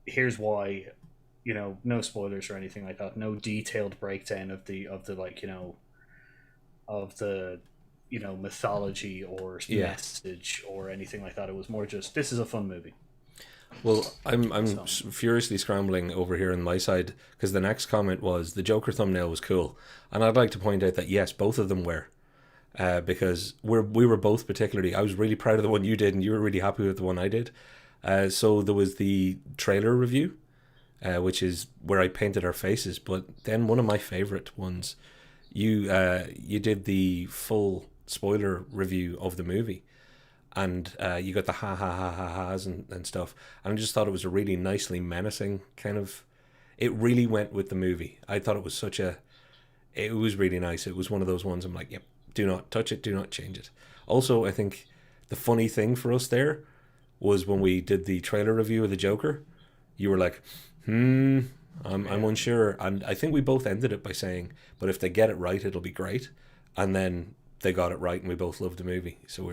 Here's why. No spoilers or anything like that. No detailed breakdown of the like of the mythology or Yeah. message or anything like that. It was more just this is a fun movie. Well, I'm So furiously scrambling over here on my side because the next comment was the Joker thumbnail was cool, and I'd like to point out that yes, both of them were. Because we were both particularly. I was really proud of the one you did, and you were really happy with the one I did. So there was the trailer review, which is where I painted our faces. But then one of my favorite ones, you did the full spoiler review of the movie, and you got the ha ha ha ha ha's and stuff. And I just thought it was a really nicely menacing kind of. It really went with the movie. I thought it was such a. It was really nice. It was one of those ones I'm like, yep, do not touch it, do not change it. Also, I think the funny thing for us there was when we did the trailer review of the Joker, you were like, I'm yeah, unsure. And I think we both ended it by saying, but if they get it right, it'll be great. And then they got it right and we both loved the movie. So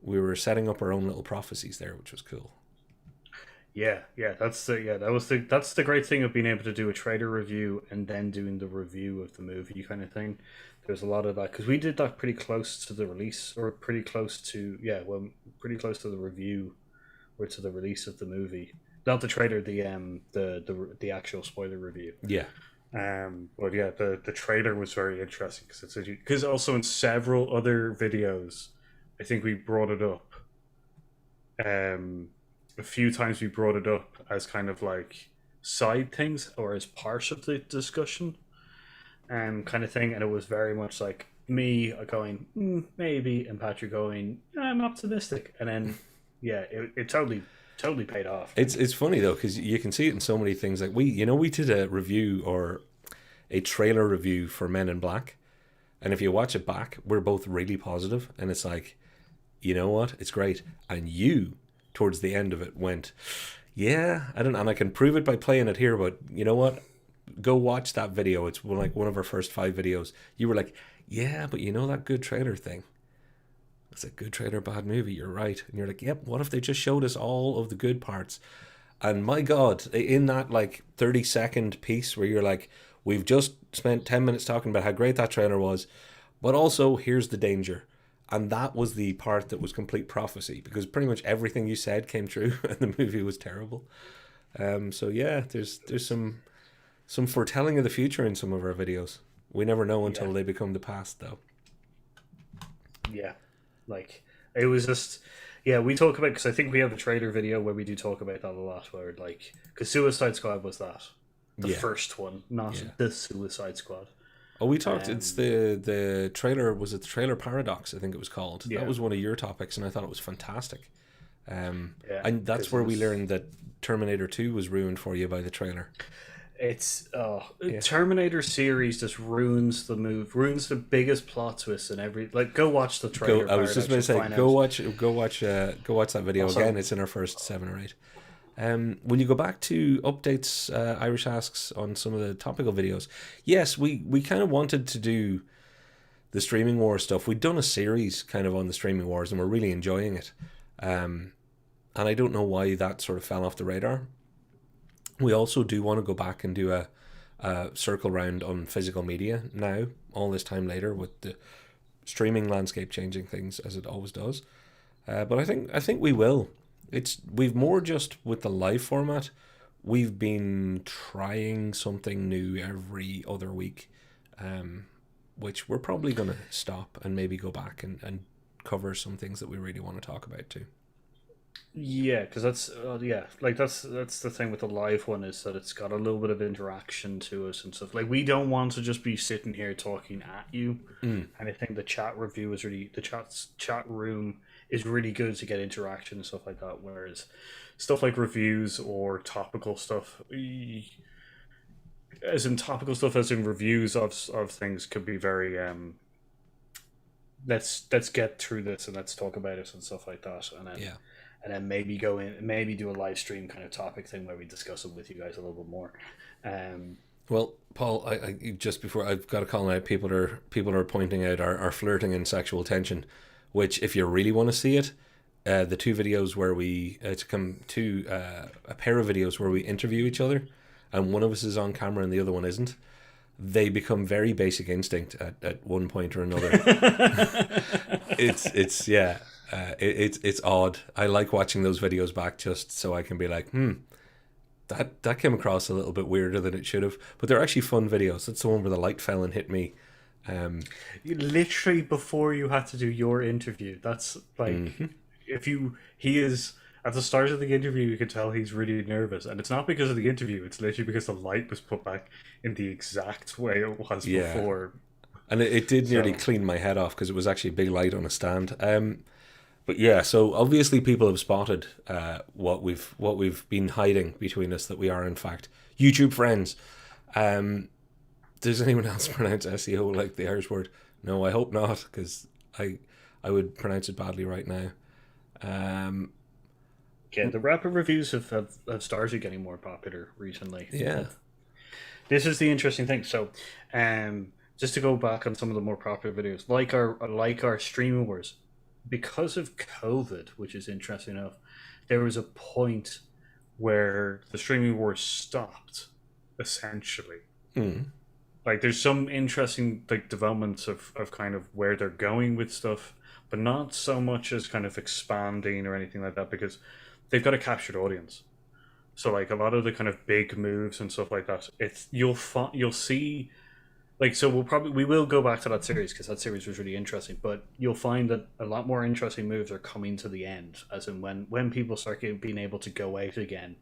we were setting up our own little prophecies there, which was cool. yeah. That's the great thing of being able to do a trailer review and then doing the review of the movie kind of thing. There's a lot of that because we did that pretty close to the release, or pretty close to, yeah, well, pretty close to the review or to the release of the movie. not the trailer, the actual spoiler review. Yeah. But yeah, the trailer was very interesting because also in several other videos, I think we brought it up. Um, a few times we brought it up as kind of like side things or as part of the discussion, kind of thing, and it was very much like me going maybe, and Patrick going I'm optimistic, and then yeah, it totally paid off. It's funny though because you can see it in so many things. Like we did a review or a trailer review for Men in Black, and if you watch it back, we're both really positive, and it's like, you know what, it's great. And you, towards the end of it, went, yeah, I don't, and I can prove it by playing it here. But you know what? Go watch that video. It's like one of our first 5 videos. You were like, yeah, but you know that good trailer thing. It's a good trailer, bad movie. You're right. And you're like, yep. What if they just showed us all of the good parts? And my God, in that like 30-second piece where you're like, we've just spent 10 minutes talking about how great that trailer was, but also here's the danger. And that was the part that was complete prophecy because pretty much everything you said came true, and the movie was terrible. So yeah, there's some foretelling of the future in some of our videos. We never know Yeah, until they become the past, though. yeah, like it was just yeah. We talk about because I think we have a trailer video where we do talk about that a lot. Where like because Suicide Squad was that the Yeah, first one, not yeah. the Suicide Squad. Oh, we talked. It's Um, the trailer. Was it the trailer paradox? I think it was called. That yeah, was one of your topics, and I thought it was fantastic. yeah, And that's because it where we was. learned that Terminator 2 was ruined for you by the trailer. It's Yeah. Terminator series just ruins the move, ruins the biggest plot twist in every. Like, go watch the Go. trailer I was just paradox. going to You'll say, find out. go watch that video again. Also, It's in our first 7 or 8. When you go back to updates, Irish asks on some of the topical videos. Yes, we kind of wanted to do the streaming war stuff. We'd done a series kind of on the streaming wars, and we're really enjoying it. Um, and I don't know why that sort of fell off the radar. We also do want to go back and do a circle round on physical media now, all this time later, with the streaming landscape changing things as it always does. But I think we will. We've more just with the live format. We've been trying something new every other week, um, which we're probably going to stop and maybe go back and cover some things that we really want to talk about too. yeah, because yeah, like that's the thing with the live one is that it's got a little bit of interaction to us and stuff. Like we don't want to just be sitting here talking at you, Mm, and I think the chat review is really chat room is really good to get interaction and stuff like that. Whereas stuff like reviews or topical stuff, as in reviews of things, could be very let's get through this and let's talk about it and stuff like that, yeah. and then maybe go in, maybe do a live stream kind of topic thing where we discuss it with you guys a little bit more. Um, Well, Paul, I just before I've got to call out people are pointing out our flirting and sexual tension, which if you really want to see it, the 2 videos where we to come to a pair of videos where we interview each other, and one of us is on camera and the other one isn't. They become very basic instinct at one point or another. It's yeah, it's odd. I like watching those videos back just so I can be like, that came across a little bit weirder than it should have. But they're actually fun videos. That's the one where the light fell and hit me. Um, Literally before you had to do your interview, that's like mhm. if you he is at the start of the interview, you can tell he's really nervous, and it's not because of the interview. It's literally because the light was put back in the exact way it was Yeah, before. and it did nearly So clean my head off because it was actually a big light on a stand. But yeah, so obviously people have spotted what we've been hiding between us, that we are in fact YouTube friends. Um, does anyone else pronounce SEO like the Irish word? No, I hope not, because I I would pronounce it badly right now. Um, yeah, the rapid reviews have started getting more popular recently. yeah, But this is the interesting thing. So, just to go back on some of the more popular videos, like our streaming wars, because of COVID, which is interesting enough, there was a point where the streaming wars stopped, essentially. mm, Like, there's some interesting like developments of kind of where they're going with stuff, but not so much as kind of expanding or anything like that because they've got a captured audience. So like a lot of the kind of big moves and stuff like that, it's you'll see like so we will go back to that series because that series was really interesting. But you'll find that a lot more interesting moves are coming to the end, as in when people start being able to go out again,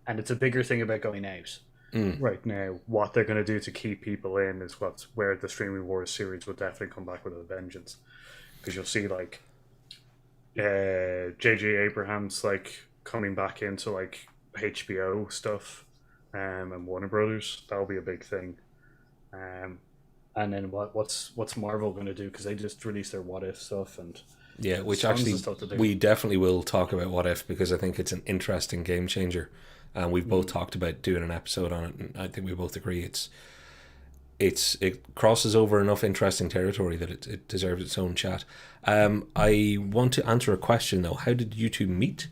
and it's a bigger thing about going out. Mm. Right now, what they're going to do to keep people in is what's where the Streaming Wars series will definitely come back with a vengeance, because you'll see like J.J. Abrams like coming back into like HBO stuff, and Warner Brothers. That'll be a big thing. And then what's Marvel going to do, because they just released their What If stuff, and Yeah, which tons actually of stuff to do. we definitely will talk about What If, because I think it's an interesting game changer, and we've both talked about doing an episode on it, and I think we both agree it crosses over enough interesting territory that it deserves its own chat. I want to answer a question though. How did you two meet?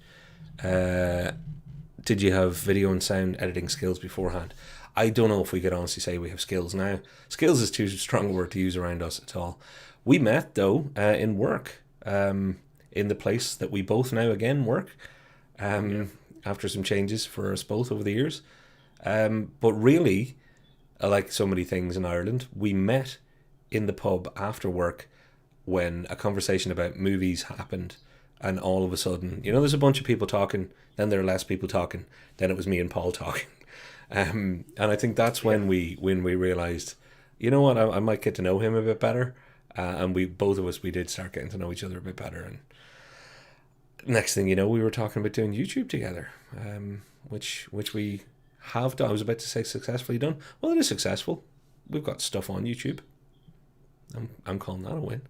Did you have video and sound editing skills beforehand? I don't know if we could honestly say we have skills now. Skills is too strong a word to use around us at all. We met though in work, in the place that we both now again work, after some changes for us both over the years. But really, like so many things in Ireland, we met in the pub after work when a conversation about movies happened, and all of a sudden, there's a bunch of people talking, then there are less people talking, then it was me and Paul talking. And I think that's when we realized, you know what, I might get to know him a bit better, and we did start getting to know each other a bit better. And next thing you know, we were talking about doing YouTube together, which we have done. I was about to say successfully done. Well, it is successful. We've got stuff on YouTube. I'm calling that a win.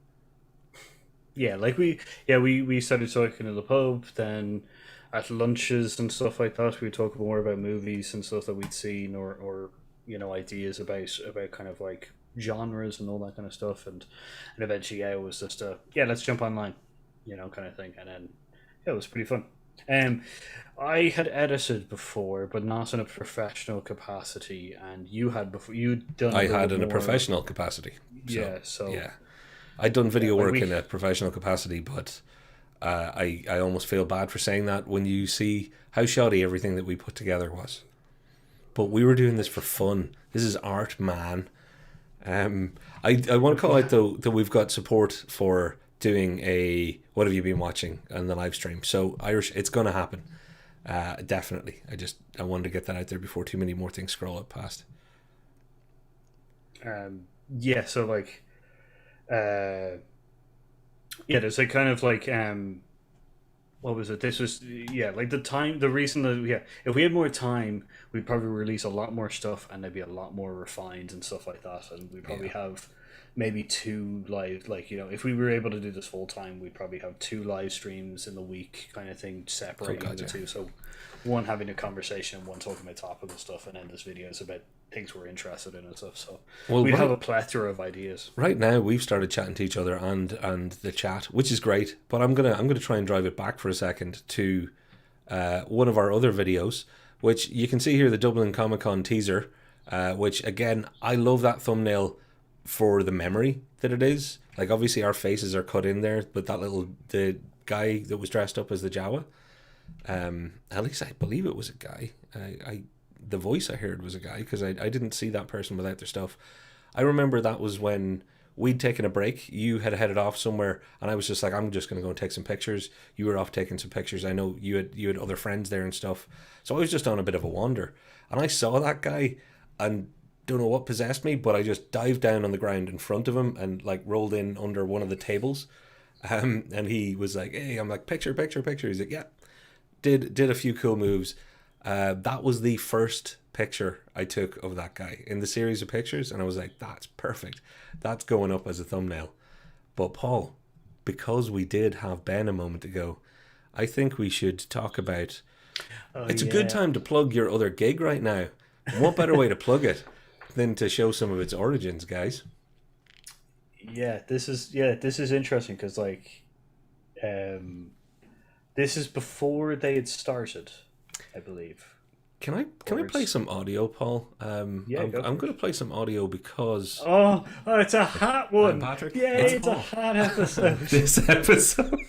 Yeah, like we started talking in the pub, then at lunches and stuff like that, we would talk more about movies and stuff that we'd seen, or ideas about kind of like genres and all that kind of stuff, and eventually it was just let's jump online, kind of thing, and then it was pretty fun. I had edited before, but not in a professional capacity, and you had before. You'd done. I had in a professional capacity. So I'd done video like work in a professional capacity, but I almost feel bad for saying that when you see how shoddy everything that we put together was. But we were doing this for fun. This is art, man. I want to call out though that we've got support for doing a what have you been watching on the live stream. So Irish, it's going to happen. Definitely. I wanted to get that out there before too many more things scroll up past. So like there's like kind of like what was it? This was like the reason that if we had more time, we'd probably release a lot more stuff, and they'd be a lot more refined and stuff like that, and we'd probably have maybe two live, like, if we were able to do this full time, we'd probably have 2 live streams in the week, kind of thing, separating the two. So one having a conversation, one talking about topical stuff, and then this video is about things we're interested in and stuff. So we'd have a plethora of ideas. Right now, we've started chatting to each other and the chat, which is great. But I'm gonna try and drive it back for a second to one of our other videos, which you can see here, the Dublin Comic Con teaser. Which again, I love that thumbnail for the memory that it is. Like, obviously our faces are cut in there, but the guy that was dressed up as the Jawa, at least I believe it was a guy. The voice I heard was a guy, because I didn't see that person without their stuff. I remember that was when we'd taken a break. You had headed off somewhere, and I was just like, I'm just going to go and take some pictures. You were off taking some pictures. I know you had other friends there and stuff. So I was just on a bit of a wander, and I saw that guy, and don't know what possessed me, but I just dived down on the ground in front of him and like rolled in under one of the tables. And he was like, hey, I'm like, picture. He's like, yeah. Did a few cool moves. That was the first picture I took of that guy in the series of pictures, and I was like, that's perfect. That's going up as a thumbnail. But Paul, because we did have Ben a moment ago, I think we should talk about... it's a good time to plug your other gig right now. What better way to plug it than to show some of its origins, guys? This is interesting, because like this is before they had started, I believe. Can I play some audio, Paul? I'm going to play some audio because... Oh, it's a hot one. Patrick. Yeah, it's a hot episode. This episode.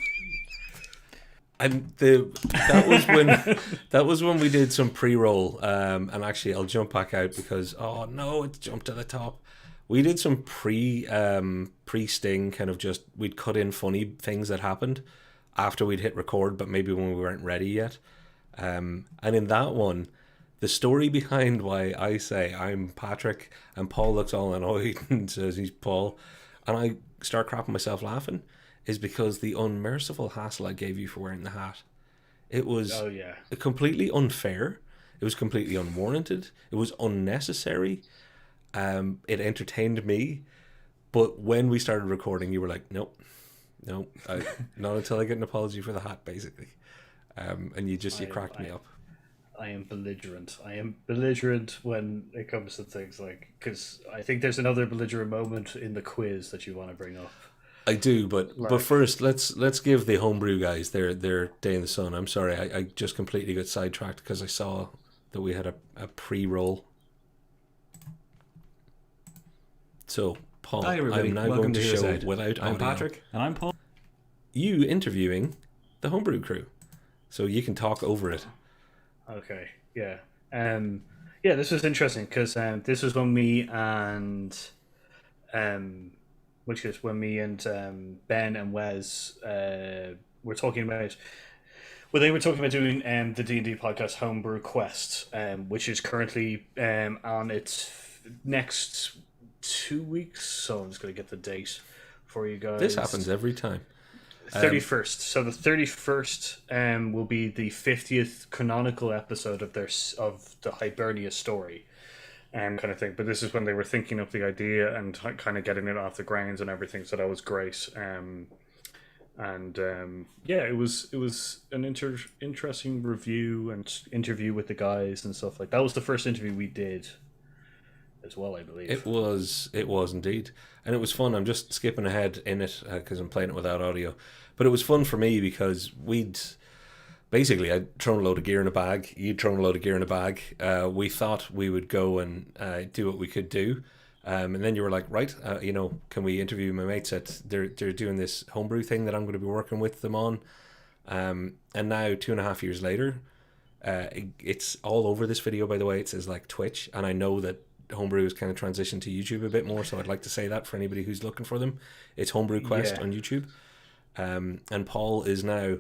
And the that was when that was when we did some pre-roll. And actually, I'll jump back out because oh no, it jumped to the top. We did some pre-sting kind of just we'd cut in funny things that happened after we'd hit record, but maybe when we weren't ready yet. And in that one, the story behind why I say I'm Patrick and Paul looks all annoyed and says he's Paul, and I start crapping myself laughing, is because the unmerciful hassle I gave you for wearing the hat. It was Oh yeah. completely unfair. It was completely unwarranted. It was unnecessary. It entertained me. But when we started recording, you were like, nope, nope, not until I get an apology for the hat, basically. And you cracked me up. I am belligerent. I am belligerent when it comes to things like, because I think there's another belligerent moment in the quiz that you want to bring up. I do, but Like, first let's give the homebrew guys their day in the sun. I'm sorry, I just completely got sidetracked because I saw that we had a pre-roll. So Paul, Hi everybody, I'm now welcome going to Here's show Ed. without I'm audio Patrick, and I'm Paul. you interviewing the homebrew crew, so you can talk over it. okay, yeah, yeah. This was interesting because this was when me and um, which is when me and Ben and Wes were talking about. Well, they were talking about doing the D&D podcast Homebrew Quest, which is currently on its next 2 weeks. So I'm just going to get the date for you guys. This happens every time. 31st. So the 31st will be the 50th canonical episode of the Hibernia story, kind of thing. But this is when they were thinking up the idea and kind of getting it off the grounds and everything. So that was great. Yeah, it was an interesting review and interview with the guys and stuff like that. Was the first interview we did as well, I believe. It was indeed, and it was fun. I'm just skipping ahead in it because I'm playing it without audio, but it was fun for me because I'd thrown a load of gear in a bag. You'd thrown a load of gear in a bag. We thought we would go and do what we could do. And then you were like, right, can we interview my mates they're doing this homebrew thing that I'm going to be working with them on. And now 2.5 years later, it's all over this video, by the way. It says like Twitch. And I know that homebrew has kind of transitioned to YouTube a bit more. So I'd like to say that for anybody who's looking for them. It's Homebrew Quest on YouTube. And Paul is now,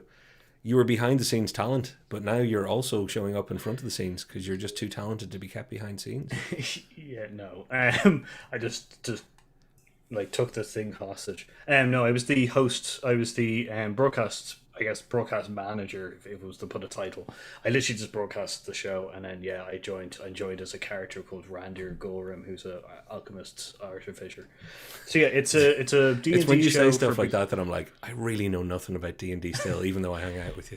you were behind the scenes talent, but now you're also showing up in front of the scenes because you're just too talented to be kept behind scenes. Yeah, no. I just like took the thing hostage. No, I was the host. I was the broadcast manager, if it was to put a title. I literally just broadcast the show, and then I joined as a character called Randir Gorham, who's a alchemist artificer. So yeah, it's a D&D It's when you show say stuff like that I'm like, I really know nothing about D&D still, even though I hang out with you.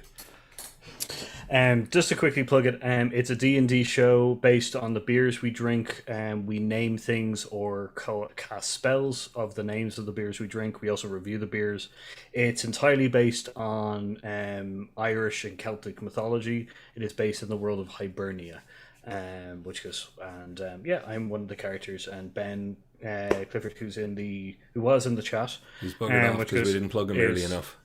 Just to quickly plug it, it's a D&D show based on the beers we drink. We name things or cast spells of the names of the beers we drink. We also review the beers. It's entirely based on Irish and Celtic mythology. It is based in the world of Hibernia, I'm one of the characters, and Ben Clifford, who was in the chat, He's buggered off because we didn't plug him early enough.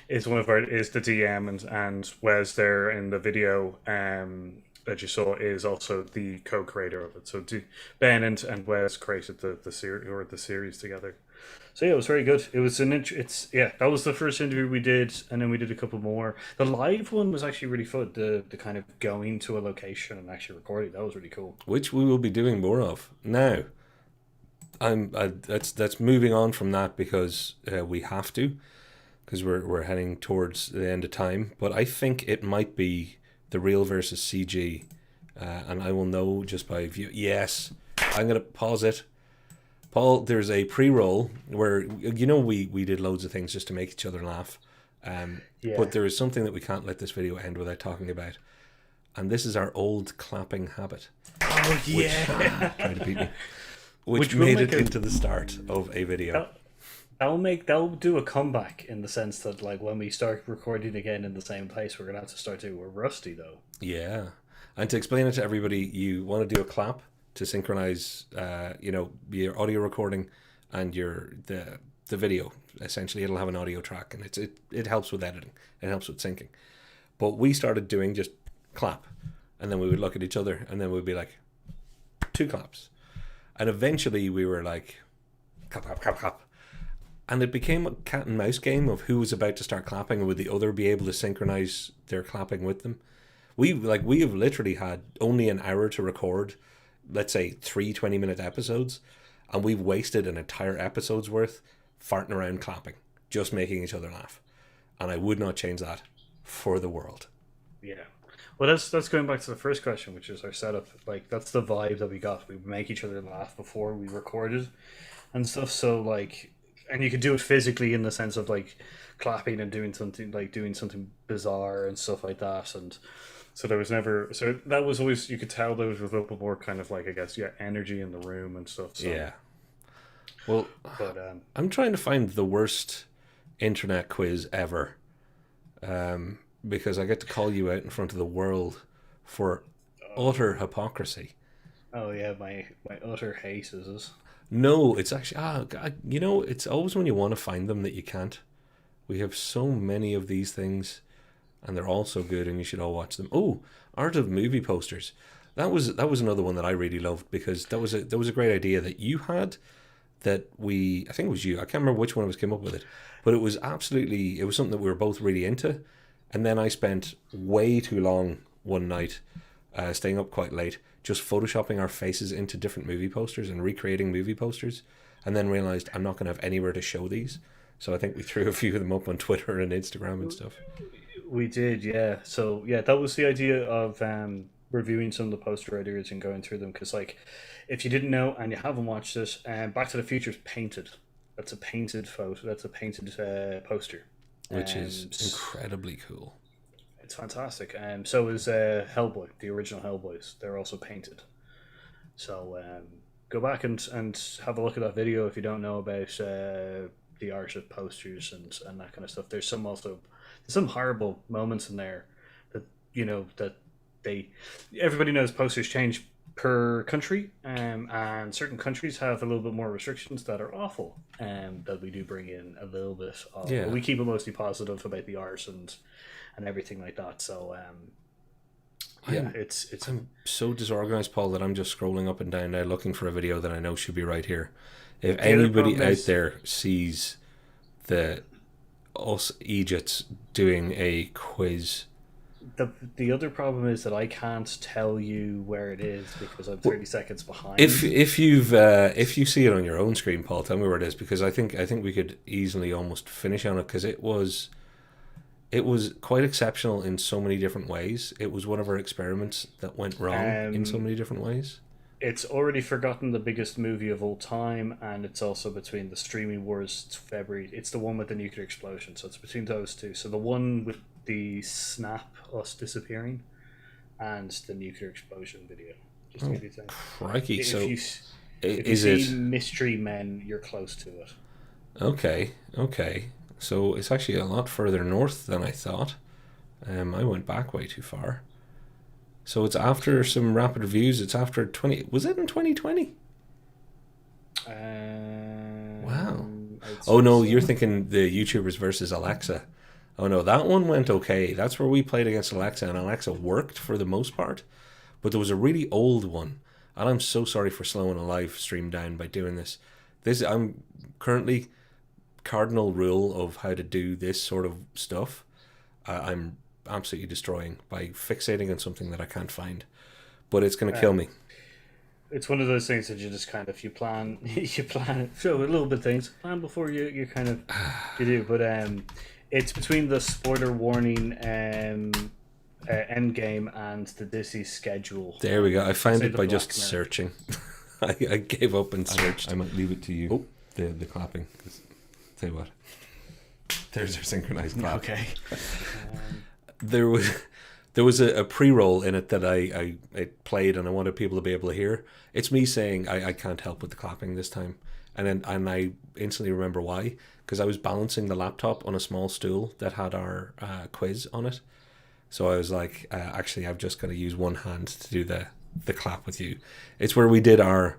Is the DM, and Wes there in the video that you saw is also the co-creator of it. So Ben and Wes created the series together. So yeah, it was very good. It was that was the first interview we did, and then we did a couple more. The live one was actually really fun. The kind of going to a location and actually recording, that was really cool. Which we will be doing more of now. That's moving on from that because we have to. Because we're heading towards the end of time, but I think it might be the real versus CG, and I will know just by view. Yes, I'm gonna pause it. Paul, there's a pre-roll where we did loads of things just to make each other laugh, but there is something that we can't let this video end without talking about, and this is our old clapping habit. Oh yeah, try to beat me. Which made it into the start of a video. That'll do a comeback in the sense that like when we start recording again in the same place, we're gonna have to start doing. We're rusty though. Yeah, and to explain it to everybody, you want to do a clap to synchronize, your audio recording and the the video. Essentially, it'll have an audio track, and it helps with editing. It helps with syncing. But we started doing just clap, and then we would look at each other, and then we'd be like, 2 claps, and eventually we were like, clap, clap, clap, clap. And it became a cat and mouse game of who was about to start clapping, and would the other be able to synchronize their clapping with them. We have literally had only an hour to record, let's say 3 20-minute episodes, and we've wasted an entire episode's worth farting around clapping, just making each other laugh. And I would not change that for the world. Yeah. Well, that's going back to the first question, which is our setup. Like, that's the vibe that we got. We would make each other laugh before we recorded and stuff. So, like, and you could do it physically in the sense of, like, clapping and doing something bizarre and stuff like that. And so there was never, so that was always, you could tell there was a little bit more kind of like, I guess, yeah, energy in the room and stuff. So. Yeah. Well, but I'm trying to find the worst internet quiz ever, because I get to call you out in front of the world for utter hypocrisy. Oh yeah, my utter hate is this. No, it's actually God, it's always when you want to find them that you can't. We have so many of these things, and they're all so good, and you should all watch them. Oh, art of movie posters. That was another one that I really loved, because that was a great idea that you had. That I think it was you. I can't remember which one of us came up with it, but it was something that we were both really into. And then I spent way too long one night, staying up quite late, just photoshopping our faces into different movie posters and recreating movie posters, and then realized I'm not going to have anywhere to show these. So I think we threw a few of them up on Twitter and Instagram and stuff. We did, yeah. So yeah, that was the idea of reviewing some of the poster ideas and going through them, because like, if you didn't know and you haven't watched this, Back to the Future is painted. That's a painted photo. That's a painted poster, which is incredibly cool. It's fantastic. So is Hellboy, the original Hellboys. They're also painted. So go back and have a look at that video if you don't know about the art of posters and that kind of stuff. There's some horrible moments in there that that everybody knows posters change per country, and certain countries have a little bit more restrictions that are awful, that we do bring in a little bit of. Yeah. We keep it mostly positive about the art and everything like that. So I'm so disorganized, Paul, that I'm just scrolling up and down now looking for a video that I know should be right here. If anybody out there sees us Egypts doing a quiz. The other problem is that I can't tell you where it is because I'm 30 seconds behind. If you see it on your own screen, Paul, tell me where it is, because I think we could easily almost finish on it, because it was quite exceptional in so many different ways. It was one of our experiments that went wrong in so many different ways. It's already forgotten the biggest movie of all time, and it's also between the streaming wars February. It's the one with the nuclear explosion, so it's between those two. So the one with the snap, us disappearing, and the nuclear explosion video. Just to give you a crikey! If you see Mystery Men, you're close to it. Okay. So it's actually a lot further north than I thought. I went back way too far. So it's after some rapid reviews. It's after 20. Was it in 2020? Wow. Oh no, you're thinking the YouTubers versus Alexa. Oh no, that one went okay. That's where we played against Alexa, and Alexa worked for the most part. But there was a really old one, and I'm so sorry for slowing a live stream down by doing this. I'm currently cardinal rule of how to do this sort of stuff. I'm absolutely destroying by fixating on something that I can't find, but it's going to kill me. It's one of those things that you just kind of you plan so a little bit of things plan before you kind of you do, but it's between the spoiler warning end game and the Disney schedule. There we go. I found it by just searching. I gave up and searched. I might leave it to you. Oh, the clapping. Tell you what, there's our synchronized clap. Okay. There was a pre-roll in it that I played, and I wanted people to be able to hear. It's me saying I can't help with the clapping this time, and I instantly remember why, because I was balancing the laptop on a small stool that had our quiz on it. So I was like, actually, I've just got to use one hand to do the clap with you. It's where we did our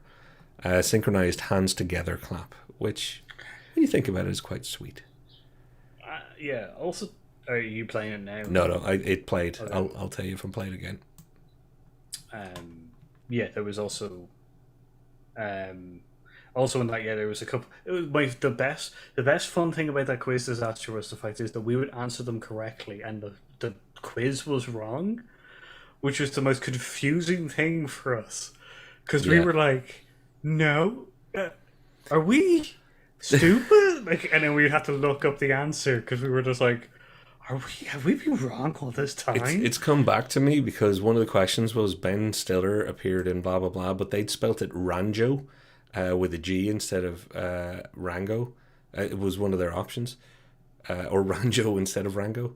synchronized hands together clap, which when you think about it, is quite sweet. Yeah. Also, are you playing it now? No, it played. Okay. I'll tell you if I'm playing again. Yeah, there was also in that, yeah, there was a couple. It was the best fun thing about that quiz disaster was the fact is that we would answer them correctly, and the quiz was wrong, which was the most confusing thing for us because we Yeah. were like, no, are we stupid? Like, and then we had to look up the answer because we were just like, have we been wrong all this time? It's come back to me because one of the questions was Ben Stiller appeared in blah blah blah, but they'd spelt it Ranjo with a G instead of Rango. It was one of their options, or Ranjo instead of Rango.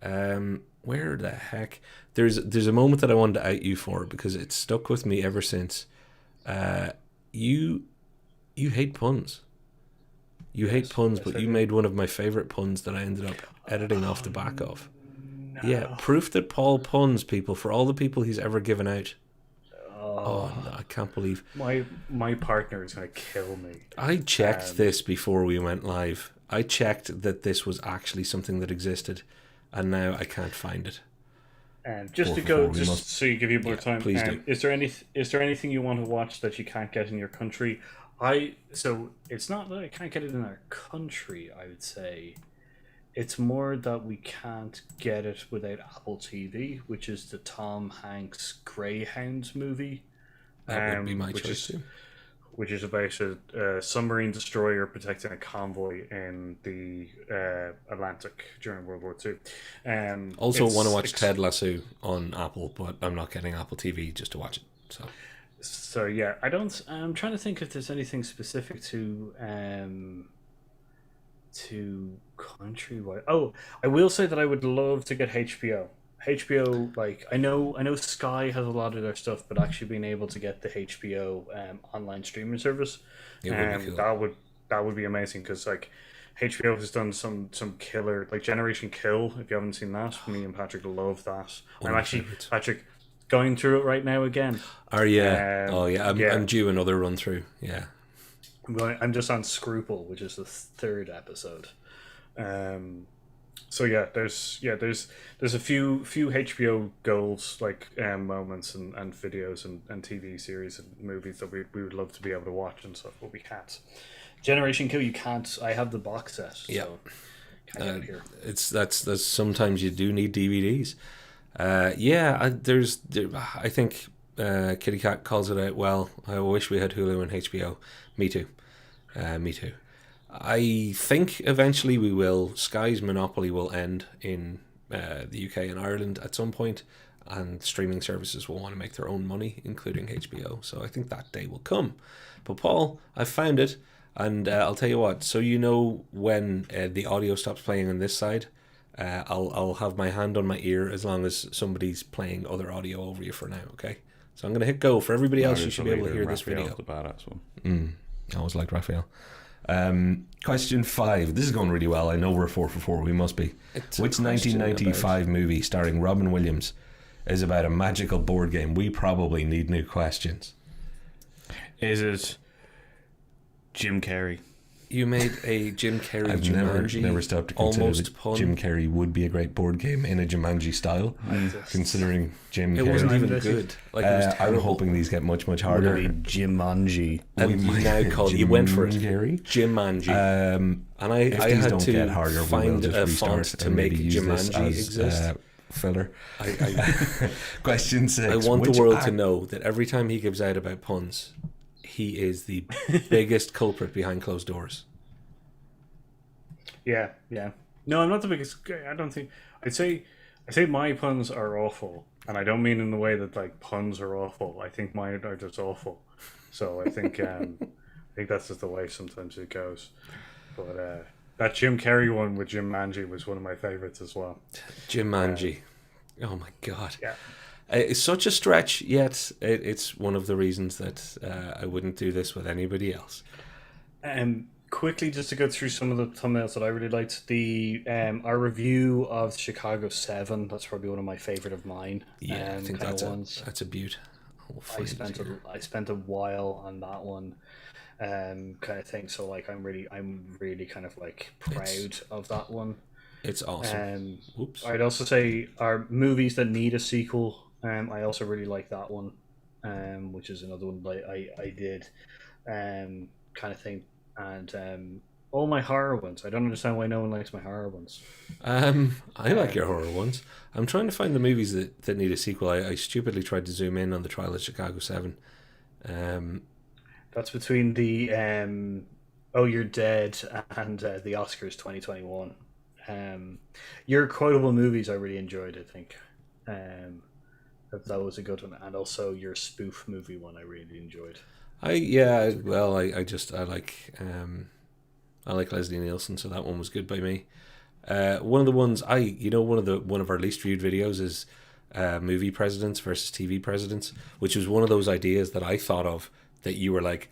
Where the heck? There's a moment that I wanted to out you for because it's stuck with me ever since. You you hate puns. You hate puns, but you made one of my favorite puns that I ended up editing off the back of. No. Yeah, proof that Paul puns, people, for all the people he's ever given out. Oh no, I can't believe. My partner is going to kill me. I checked this before we went live. I checked that this was actually something that existed, and now I can't find it. Just to go, just so you give you more time. Please do. Is there anything you want to watch that you can't get in your country? So it's not that I can't get it in our country. I would say it's more that we can't get it without Apple TV, which is the Tom Hanks Greyhound movie. That would be my choice too. Which is about a submarine destroyer protecting a convoy in the Atlantic during World War II. Also, want to watch Ted Lasso on Apple, but I'm not getting Apple TV just to watch it. So yeah, I'm trying to think if there's anything specific to countrywide. Oh, I will say that I would love to get HBO. HBO, like I know Sky has a lot of their stuff, but actually being able to get the HBO online streaming service, It would be cool. that would be amazing because like HBO has done some killer like Generation Kill. If you haven't seen that, me and Patrick love that. I'm actually Patrick going through it right now again. Are you? Oh yeah, I'm due another run through. Yeah, I'm just on Scruple, which is the third episode. So yeah, there's a few HBO goals like moments and videos and TV series and movies that we would love to be able to watch and stuff, but we can't. Generation Kill, you can't. I have the box set. Yeah, so can't get it here. That's sometimes you do need DVDs. I think Kitty Cat calls it out well. I wish we had Hulu and HBO. Me too. Me too. I think eventually we will. Sky's monopoly will end in the UK and Ireland at some point, and streaming services will want to make their own money, including HBO. So I think that day will come. But Paul, I found it, and I'll tell you what. So you know when the audio stops playing on this side, I'll have my hand on my ear as long as somebody's playing other audio over you for now. Okay. So I'm going to hit go. For everybody else, you should be able to hear this video. The badass one. I always liked Raphael. Question 5. This is going really well. I know we're 4 for 4. We must be. Which 1995 movie starring Robin Williams is about a magical board game? We probably need new questions. Is it Jim Carrey? You made a Jim Carrey I've Jumanji. never stopped to consider almost that pun. Jim Carrey would be a great board game in a Jumanji style, considering Jim It Carrey. wasn't even good. Like it was I'm terrible. hoping these get much harder. Jumanji. And you now call you went for it. Carrey? Jumanji. And I If had don't to get harder, find we'll a just font restart to and make maybe use this Jumanji as, exist. Filler. I Question 6. I want the Which world to know that every time he gives out about puns, he is the biggest culprit behind closed doors. Yeah. No, I'm not the biggest. I don't think. I say my puns are awful, and I don't mean in the way that like puns are awful. I think mine are just awful. So I think I think that's just the way sometimes it goes. But that Jim Carrey one with Jim Manji was one of my favorites as well. Jumanji. Oh my god. Yeah. It's such a stretch, yet it's one of the reasons that I wouldn't do this with anybody else. Quickly, just to go through some of the thumbnails that I really liked, our review of Chicago 7. That's probably one of my favorite of mine. Yeah, I think that's a beaut. We'll find it here. I spent a while on that one, kind of thing. So like I'm really kind of like proud of that one. It's awesome. Whoops. I'd also say are movies that need a sequel. I also really like that one, which is another one that I did, kind of thing. And all my horror ones. I don't understand why no one likes my horror ones. I like your horror ones. I'm trying to find the movies that need a sequel. I stupidly tried to zoom in on the Trial of Chicago 7. That's between the Oh You're Dead and the Oscars 2021. Your quotable movies I really enjoyed. I think that was a good one, and also your spoof movie one I really enjoyed. I like Leslie Nielsen, so that one was good by me. One of the ones one of our least viewed videos is movie presidents versus TV presidents, which was one of those ideas that I thought of that you were like,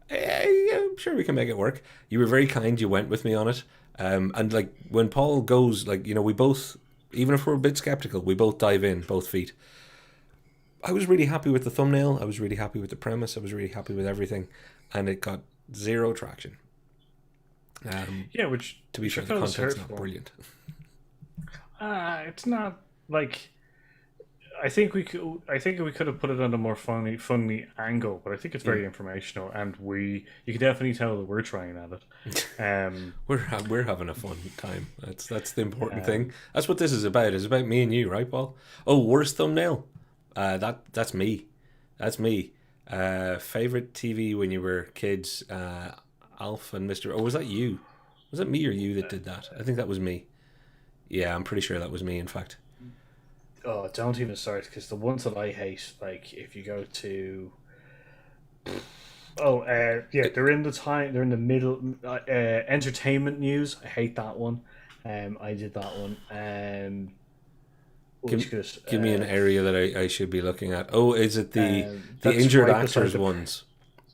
hey, I'm sure we can make it work. You were very kind. You went with me on it. And like when Paul goes, like, we both, even if we're a bit skeptical, we both dive in, both feet. I was really happy with the thumbnail. I was really happy with the premise. I was really happy with everything, and it got zero traction. Which to be fair, the content's not brilliant. It's not like I think we could have put it on a more funny angle, but I think it's very informational, and you can definitely tell that we're trying at it. We're having a fun time. That's the important thing. That's what this is about. It's about me and you, right, Paul? Oh, worst thumbnail. That's me. That's me. Favorite TV when you were kids. Alf and Mr. Oh, was that you? Was it me or you that did that? I think that was me. Yeah, I'm pretty sure that was me, in fact. Oh, don't even start, because the ones that I hate, like if you go to, they're in the middle. Entertainment news. I hate that one. I did that one. Give me an area that I should be looking at. Oh, is it the injured actors ones?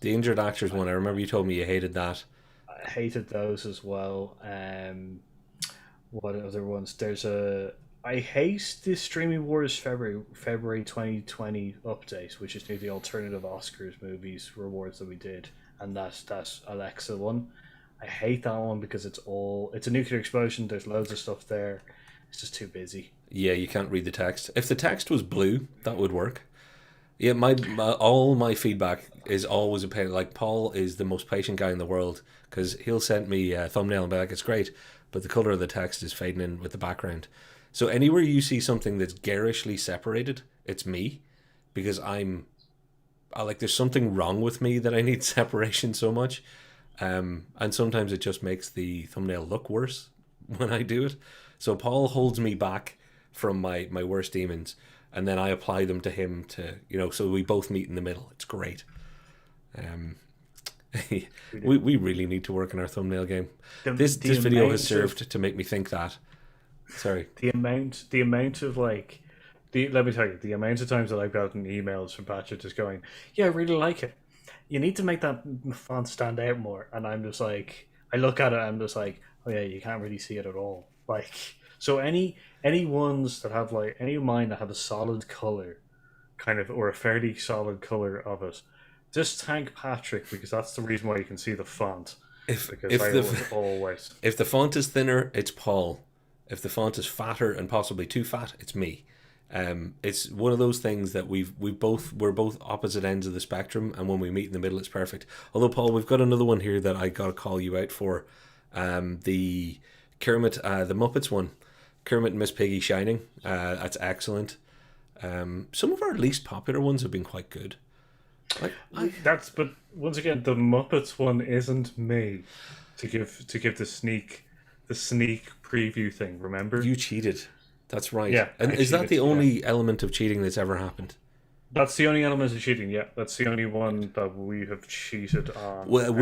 The injured actors one. I remember you told me you hated that. I hated those as well. What other ones? I hate the Streaming Wars February 2020 update, which is the alternative Oscars movies rewards that we did, and that's Alexa one. I hate that one because it's a nuclear explosion. There's loads of stuff there. It's just too busy. Yeah, you can't read the text. If the text was blue, that would work. Yeah, all my feedback is always a pain. Like, Paul is the most patient guy in the world, because he'll send me a thumbnail and be like, it's great, but the color of the text is fading in with the background. So anywhere you see something that's garishly separated, it's me, because there's something wrong with me that I need separation so much. And sometimes it just makes the thumbnail look worse when I do it. So Paul holds me back from my worst demons, and then I apply them to him so we both meet in the middle. It's great. We really need to work on our thumbnail game. This video has served to make me think that. Sorry. The amount of like, let me tell you, the amount of times that I've gotten emails from Patrick just going, yeah, I really like it. You need to make that font stand out more. And I'm just like, I look at it, I'm just like, oh yeah, you can't really see it at all. Like, so any ones that have like, any of mine that have a solid color, kind of, or a fairly solid color of it, just thank Patrick, because that's the reason why you can see the font. If the font is thinner, it's Paul. If the font is fatter and possibly too fat, it's me. It's one of those things that we're both opposite ends of the spectrum, and when we meet in the middle, it's perfect. Although, Paul, we've got another one here that I got to call you out for. The Kermit, the Muppets one, Kermit and Miss Piggy Shining. That's excellent. Some of our least popular ones have been quite good. But once again, the Muppets one isn't me to give the sneak preview thing. Remember, you cheated. That's right. Yeah, and is that the only element of cheating that's ever happened? That's the only element of cheating. Yeah, that's the only one that we have cheated on. Well,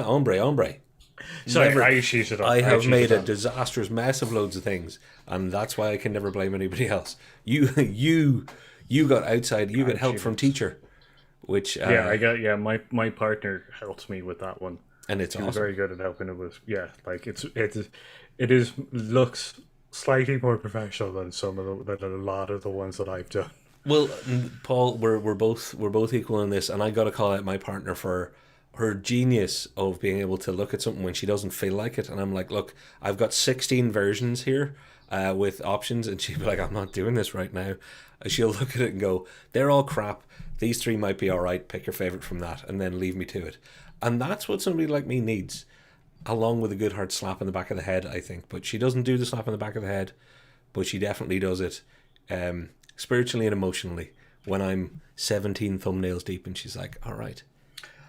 hombre. Sorry, I cheated on. I have made a disastrous mess of loads of things, and that's why I can never blame anybody else. You got outside. You got help from teacher, which I got. Yeah, my partner helped me with that one, and it's awesome. Was very good at helping it with. Yeah, like it looks slightly more professional than a lot of the ones that I've done. Well, Paul, we're both equal in this, and I got to call out my partner for her genius of being able to look at something when she doesn't feel like it, and I'm like, look, I've got 16 versions here with options, and she'd be like, I'm not doing this right now. She'll look at it and go, they're all crap. These three might be all right. Pick your favorite from that, and then leave me to it. And that's what somebody like me needs, along with a good hard slap in the back of the head, I think. But she doesn't do the slap in the back of the head, but she definitely does it spiritually and emotionally when I'm 17 thumbnails deep and she's like, all right,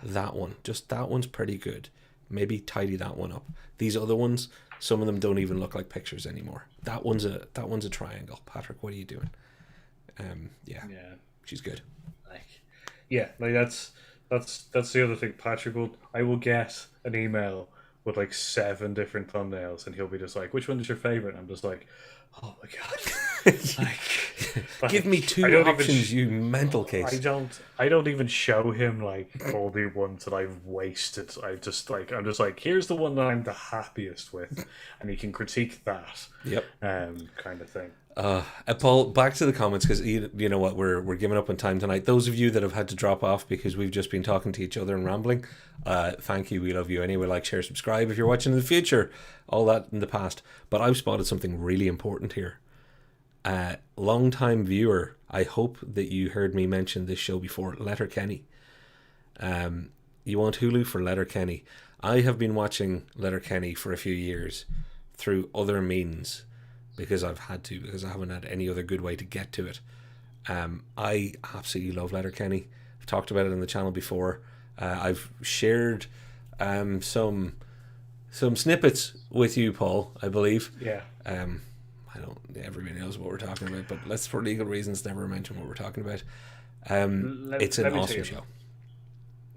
that one, just that one's pretty good. Maybe tidy that one up. These other ones, some of them don't even look like pictures anymore. That one's a triangle. Patrick, what are you doing? Yeah, she's good. Like that's the other thing. I will get an email with like 7 different thumbnails, and he'll be just like, "Which one is your favorite?" And I'm just like, "Oh my god!" Give me 2 options, you mental case. I don't even show him like all the ones that I've wasted. I'm just like, here's the one that I'm the happiest with, and he can critique that. Yep. Kind of thing. Paul, back to the comments, because you know what, we're giving up on time tonight. Those of you that have had to drop off because we've just been talking to each other and rambling, thank you. We love you anyway. Like, share, subscribe if you're watching in the future. All that in the past. But I've spotted something really important here. Long time viewer, I hope that you heard me mention this show before. Letterkenny. You want Hulu for Letterkenny? I have been watching Letterkenny for a few years through other means, because I've had to, because I haven't had any other good way to get to it. I absolutely love Letterkenny. I've talked about it on the channel before. I've shared some snippets with you, Paul, I believe. Yeah. I don't. Everybody knows what we're talking about, but let's, for legal reasons, never mention what we're talking about. It's an awesome show.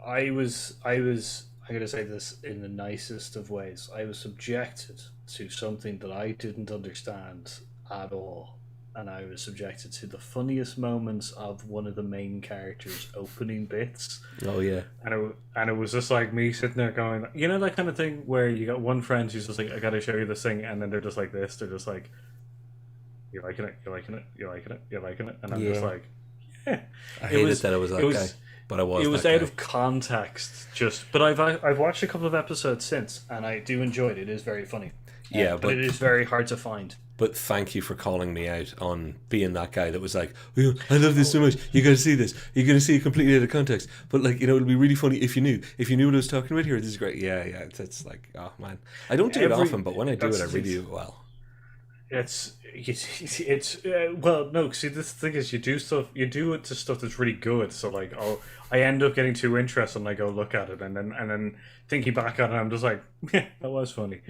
I'm going to say this in the nicest of ways. I was subjected to something that I didn't understand at all. And I was subjected to the funniest moments of one of the main characters' opening bits. Oh, yeah. And it was just like me sitting there going, you know, that kind of thing where you got one friend who's just like, I got to show you this thing. And then they're just like this. They're just like, you're liking it, you're liking it, you're liking it, you're liking it. And I'm just like, yeah. I hated that it was that guy. But it was out of context, but I've watched a couple of episodes since, and I do enjoy it. It is very funny. Yeah, but it is very hard to find. But thank you for calling me out on being that guy that was like, oh, I love this so much. You got to see this. You're going to see it completely out of context. But like, you know, it'd be really funny if you knew what I was talking about here. This is great. Yeah. It's like, oh man, I don't do it often, but when I do it, I really do it well. It's well, no. See, this thing is, you do it to stuff that's really good. So like, I end up getting too interested, and I go look at it, and then thinking back on it, I'm just like, yeah, that was funny,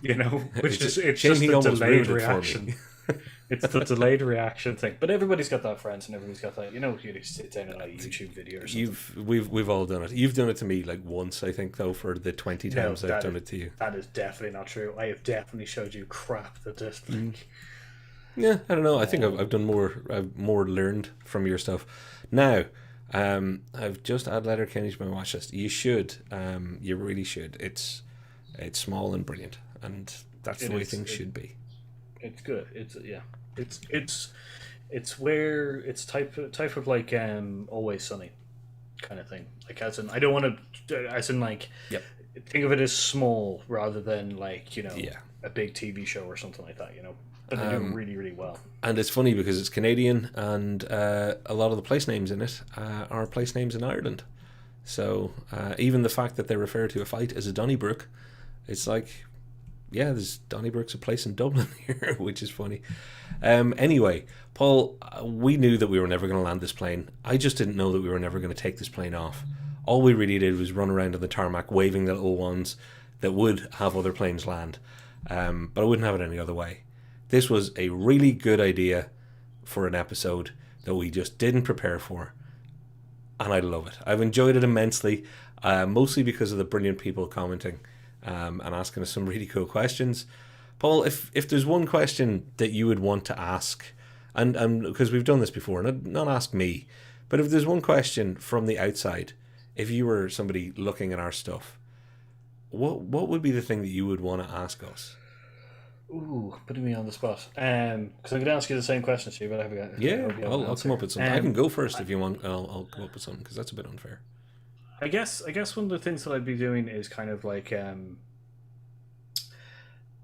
you know. Which is it's just the delayed reaction. It's the delayed reaction thing. But everybody's got that, friends, and everybody's got that. You know, you sit down on a YouTube video or something. We've all done it. You've done it to me like once, I think, though, for the 20 times I've done it to you. That is definitely not true. I have definitely showed you crap that just like. Yeah, I don't know. I think I've done more. I've more learned from your stuff. Now, I've just added Letterkenny to my watch list. You should. You really should. It's small and brilliant, and that's the way things should be. It's good. It's where it's type of like Always Sunny kind of thing. Like, as in, I don't want to, as in like, yep. Think of it as small rather than like, you know, yeah. a big TV show or something like that, you know. But they do really, really well. And it's funny because it's Canadian, and a lot of the place names in it are place names in Ireland. So even the fact that they refer to a fight as a Donnybrook, it's like, yeah, there's Donnybrooks, a place in Dublin here, which is funny. Anyway, Paul, we knew that we were never going to land this plane. I just didn't know that we were never going to take this plane off. All we really did was run around on the tarmac waving the little ones that would have other planes land. But I wouldn't have it any other way. This was a really good idea for an episode that we just didn't prepare for. And I love it. I've enjoyed it immensely, mostly because of the brilliant people commenting and asking us some really cool questions. Paul, if there's one question that you would want to ask, and because we've done this before, not ask me, but if there's one question from the outside, if you were somebody looking at our stuff, what would be the thing that you would want to ask us? Ooh, putting me on the spot. Because I'm going to ask you the same question, Steve, but I Yeah, hope you have an I'll come up answer. with something. I can go first if you want. I'll come up with something because that's a bit unfair. I guess one of the things that I'd be doing is kind of like,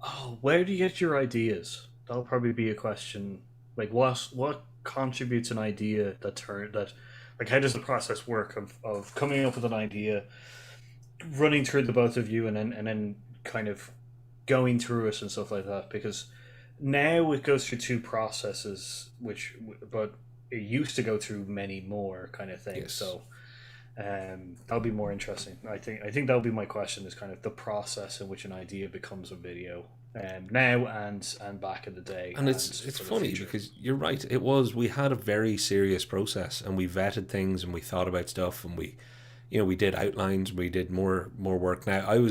oh, where do you get your ideas? That'll probably be a question. Like, what contributes an idea that, like, how does the process work of coming up with an idea, running through the both of you, and then kind of going through it and stuff like that? Because now it goes through two processes, but it used to go through many more kind of things. Yes. So that'll be more interesting. I think that'll be my question, is kind of the process in which an idea becomes a video, now and back in the day, And and it's for the funny future. because you're right. It was we had a very serious process, and we vetted things, and we thought about stuff, and we did outlines, we did more work. Now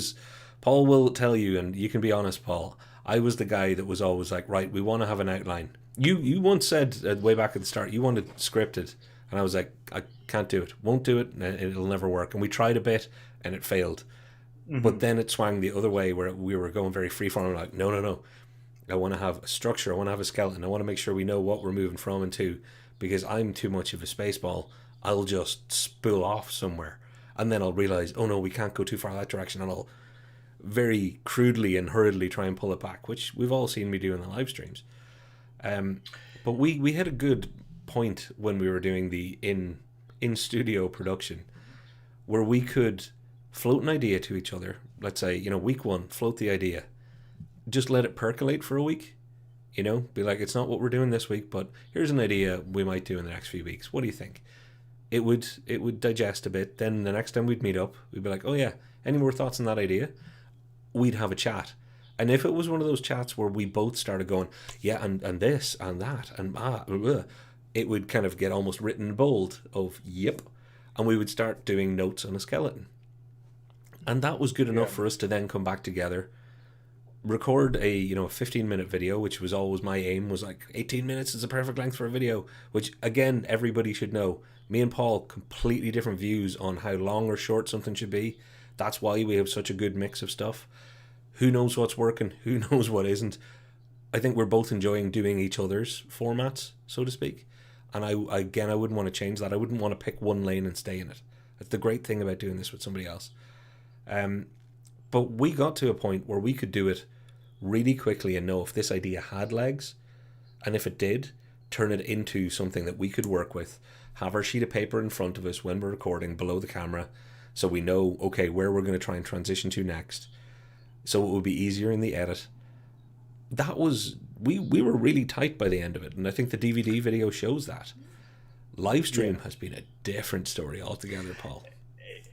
Paul will tell you, and you can be honest, Paul. I was the guy that was always like, right, we want to have an outline. You once said way back at the start you wanted scripted, and I was like, I can't do it, won't do it, and it'll never work. And we tried a bit, and it failed. But Hmm. then it swung the other way where we were going very freeform. Like, no, no, no. I want to have a structure. I want to have a skeleton. I want to make sure we know what we're moving from and to, because I'm too much of a spaceball. I'll just spool off somewhere, and then I'll realize, oh no, we can't go too far that direction, and I'll very crudely and hurriedly try and pull it back, which we've all seen me do in the live streams. Um, but we had a good point when we were doing the in studio production where we could float an idea to each other. Let's say, week one, float the idea, just let it percolate for a week. Be like, it's not what we're doing this week, but here's an idea we might do in the next few weeks. What do you think? It would digest a bit. Then the next time we'd meet up, we'd be like, oh yeah, any more thoughts on that idea? We'd have a chat. And if it was one of those chats where we both started going, yeah, and this and that and it would kind of get almost written in bold of yep, and we would start doing notes on a skeleton. And that was good enough Yeah. for us to then come back together, record a 15-minute video, which was always my aim, was like 18 minutes is the perfect length for a video, which again everybody should know. Me and Paul completely different views on how long or short something should be. That's why we have such a good mix of stuff. Who knows what's working, who knows what isn't. I think we're both enjoying doing each other's formats, so to speak. And I wouldn't want to change that. I wouldn't want to pick one lane and stay in it. That's the great thing about doing this with somebody else. um, but we got to a point where we could do it really quickly and know if this idea had legs, and if it did, turn it into something that we could work with. Have our sheet of paper in front of us when we're recording below the camera, so we know, okay, where we're going to try and transition to next. So it would be easier in the edit. That was we were really tight by the end of it, and I think the DVD video shows that. Live Yeah. stream has been a different story altogether, Paul.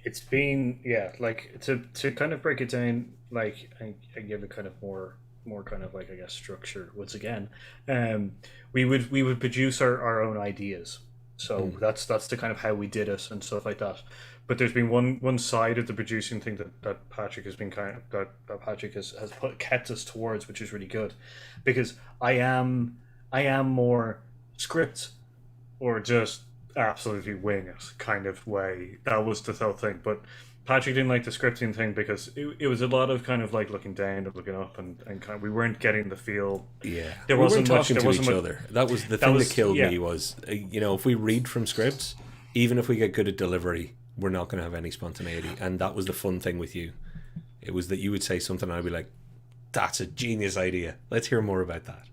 It's been, yeah, like, to kind of break it down, like, and give it kind of more kind of like, I guess, structure once again. um we would produce our own ideas. So that's the kind of how we did it and stuff like that. But there's been one side of the producing thing that Patrick has been kind of that Patrick has kept us towards, which is really good, because I am more script or just absolutely wing it kind of way. That was the whole thing. But Patrick didn't like the scripting thing because it was a lot of kind of like looking down and looking up, and kind of, we weren't getting the feel. Yeah, There we weren't wasn't much. talking There to wasn't each much. other. That was the That thing that was, killed yeah. me. Was if we read from scripts, even if we get good at delivery, we're not going to have any spontaneity. And that was the fun thing with you. It was that you would say something, and I'd be like, "That's a genius idea. Let's hear more about that."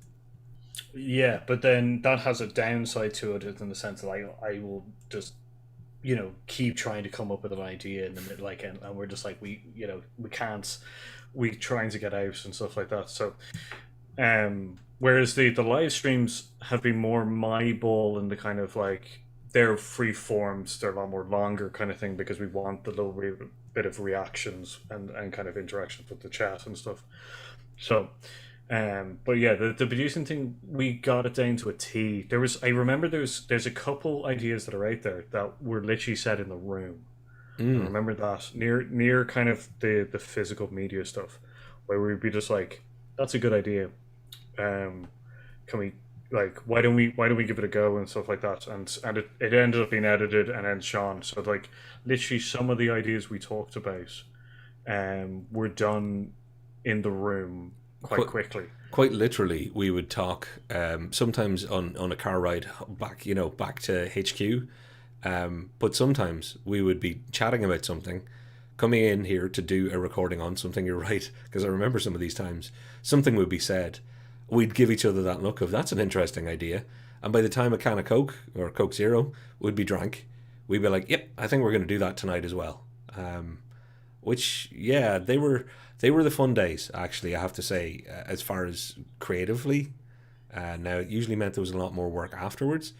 Yeah, but then that has a downside to it, in the sense that I will just, keep trying to come up with an idea, and then like, and we're just like, we can't, we trying to get out and stuff like that. So whereas the live streams have been more my ball, and the kind of like, they're free forms, they're a lot more longer kind of thing, because we want the little bit of reactions and kind of interactions with the chat and stuff. So but yeah, the producing thing, we got it down to a T. I remember there's a couple ideas that are out there that were literally set in the room. I Mm. remember that near kind of the physical media stuff, where we'd be just like, that's a good idea. Um, can we, like, why don't we give it a go and stuff like that? And it ended up being edited and then Sean. So like, literally some of the ideas we talked about were done in the room quite Qu- quickly. quite literally, we would talk sometimes on a car ride back, back to HQ. But sometimes we would be chatting about something, coming in here to do a recording on something. You're right, because I remember some of these times something would be said. We'd give each other that look of that's an interesting idea, and by the time a can of Coke or Coke Zero would be drank, we'd be like, "Yep, I think we're going to do that tonight as well." Which, yeah, they were the fun days. Actually, I have to say, as far as creatively. Now, it usually meant there was a lot more work afterwards,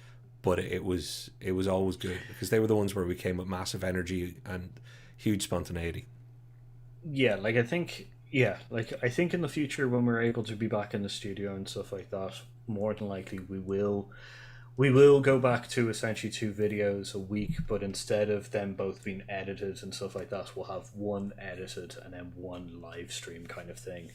but it was always good because they were the ones where we came with massive energy and huge spontaneity. Yeah, like I think, yeah, like I think in the future when we're able to be back in the studio and stuff like that, more than likely we will go back to essentially two videos a week, but instead of them both being edited and stuff like that, we'll have one edited and then one live stream kind of thing.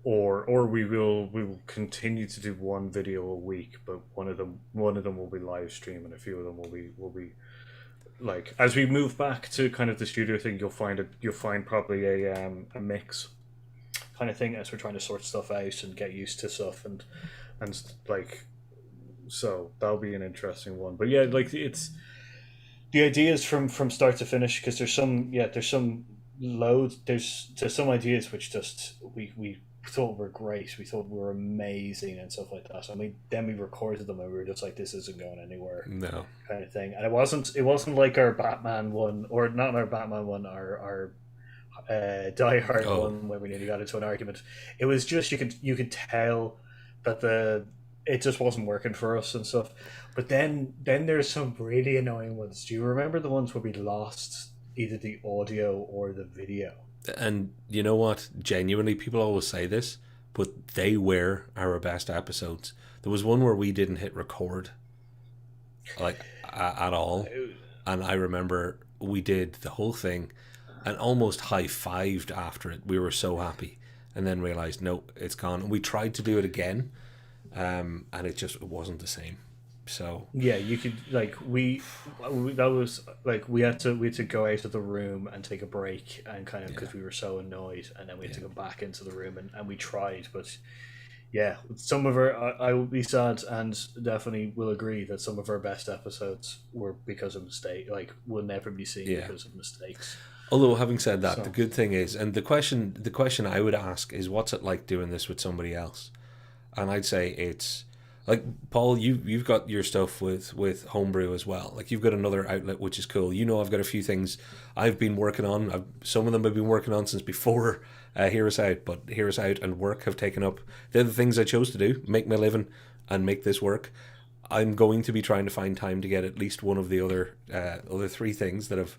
Or we will continue to do one video a week, but one of them will be live stream, and a few of them will be like as we move back to kind of the studio thing, you'll find probably a mix kind of thing as we're trying to sort stuff out and get used to stuff and like so that'll be an interesting one. But yeah, like it's the ideas from start to finish because there's some loads there's some ideas which just we thought were great, we thought were amazing and stuff like that, and we recorded them and we were just like this isn't going anywhere No. kind of thing. And it wasn't like our Batman one, or not our Batman one, our Die Hard Oh, one where we nearly got into an argument. It was just you could tell that the it just wasn't working for us and stuff. But then there's some really annoying ones. Do you remember the ones where we lost either the audio or the video? and you know what? Genuinely, people always say this, but they were our best episodes. There was one where we didn't hit record, like at all, and I remember we did the whole thing, and almost high fived after it. We were so happy, and then realized no, it's gone. And we tried to do it again, and it wasn't the same. So Yeah, you could like we that was like we had to go out of the room and take a break and kind of yeah, because we were so annoyed, and then we had yeah, to go back into the room and we tried, but yeah, some of our I will be sad and definitely will agree that some of our best episodes were because of mistake, like will never be seen yeah. because of mistakes. Although having said that, the So good thing is, and the question I would ask is, what's it like doing this with somebody else? And I'd say it's like Paul, you've got your stuff with homebrew as well. Like you've got another outlet which is cool. I've got a few things I've been working on. Some of them I've been working on since before Hear Us Out, but Hear Us Out and work have taken up. They're the things I chose to do, make my living and make this work. I'm going to be trying to find time to get at least one of the other three things that have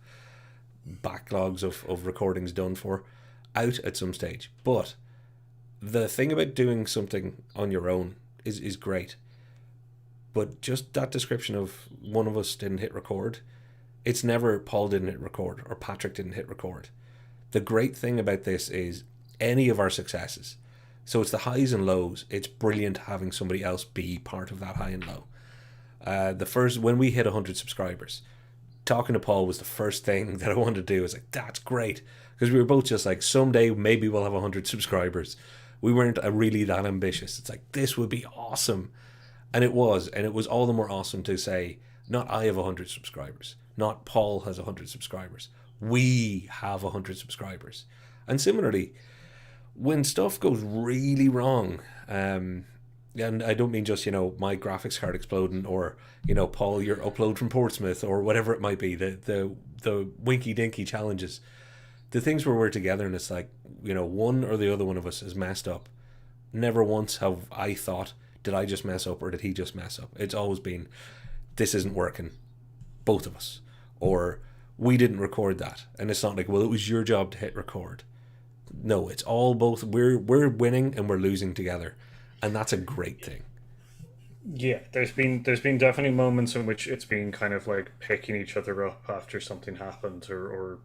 backlogs of recordings done for out at some stage. But the thing about doing something on your own is great. But just that description of one of us didn't hit record, it's never Paul didn't hit record or Patrick didn't hit record. The great thing about this is any of our successes. So it's the highs and lows. It's brilliant having somebody else be part of that high and low. The first when we hit 100 subscribers, talking to Paul was the first thing that I wanted to do. I was like, that's great. Because we were both just like, someday maybe we'll have 100 subscribers. We weren't really that ambitious. It's like, this would be awesome. And it was. And it was all the more awesome to say, not I have 100 subscribers. Not Paul has 100 subscribers. We have 100 subscribers. And similarly, when stuff goes really wrong, and I don't mean just my graphics card exploding or Paul your upload from Portsmouth or whatever it might be, the winky dinky challenges, the things where we're together and it's like one or the other one of us has messed up. Never once have I thought, did I just mess up or did he just mess up? It's always been, this isn't working, both of us, or we didn't record that, and it's not like, well, it was your job to hit record. No, it's all both. We're winning and we're losing together, and that's a great thing. yeah, there's been definitely moments in which it's been kind of like picking each other up after something happened or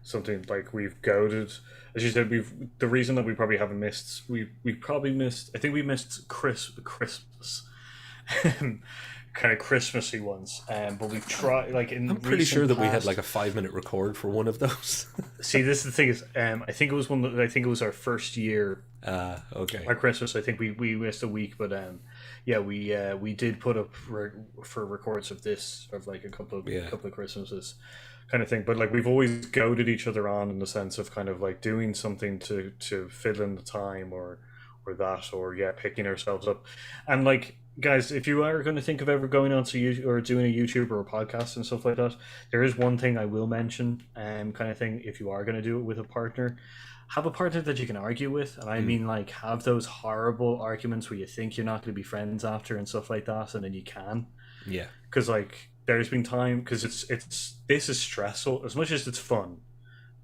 something like we've goaded. As you said, the reason that we probably haven't missed we probably missed, I think we missed Christmas kind of Christmassy ones. But we've tried like in. I'm pretty sure that we had past, like a 5-minute record for one of those. See, this is the thing is, I think it was one. I think it was our first year. Okay. Our Christmas, I think we missed a week, but yeah, we did put up for records of this of like a couple of Christmases, kind of thing. But like we've always goaded each other on in the sense of kind of like doing something to fill in the time or that or picking ourselves up, and like guys, if you are going to think of ever going on to YouTube or doing a YouTube or a podcast and stuff like that, there is one thing I will mention, kind of thing. If you are going to do it with a partner, have a partner that you can argue with, and I mean like have those horrible arguments where you think you're not going to be friends after and stuff like that, and then you can. Yeah. Because like there's been time because this is stressful as much as it's fun,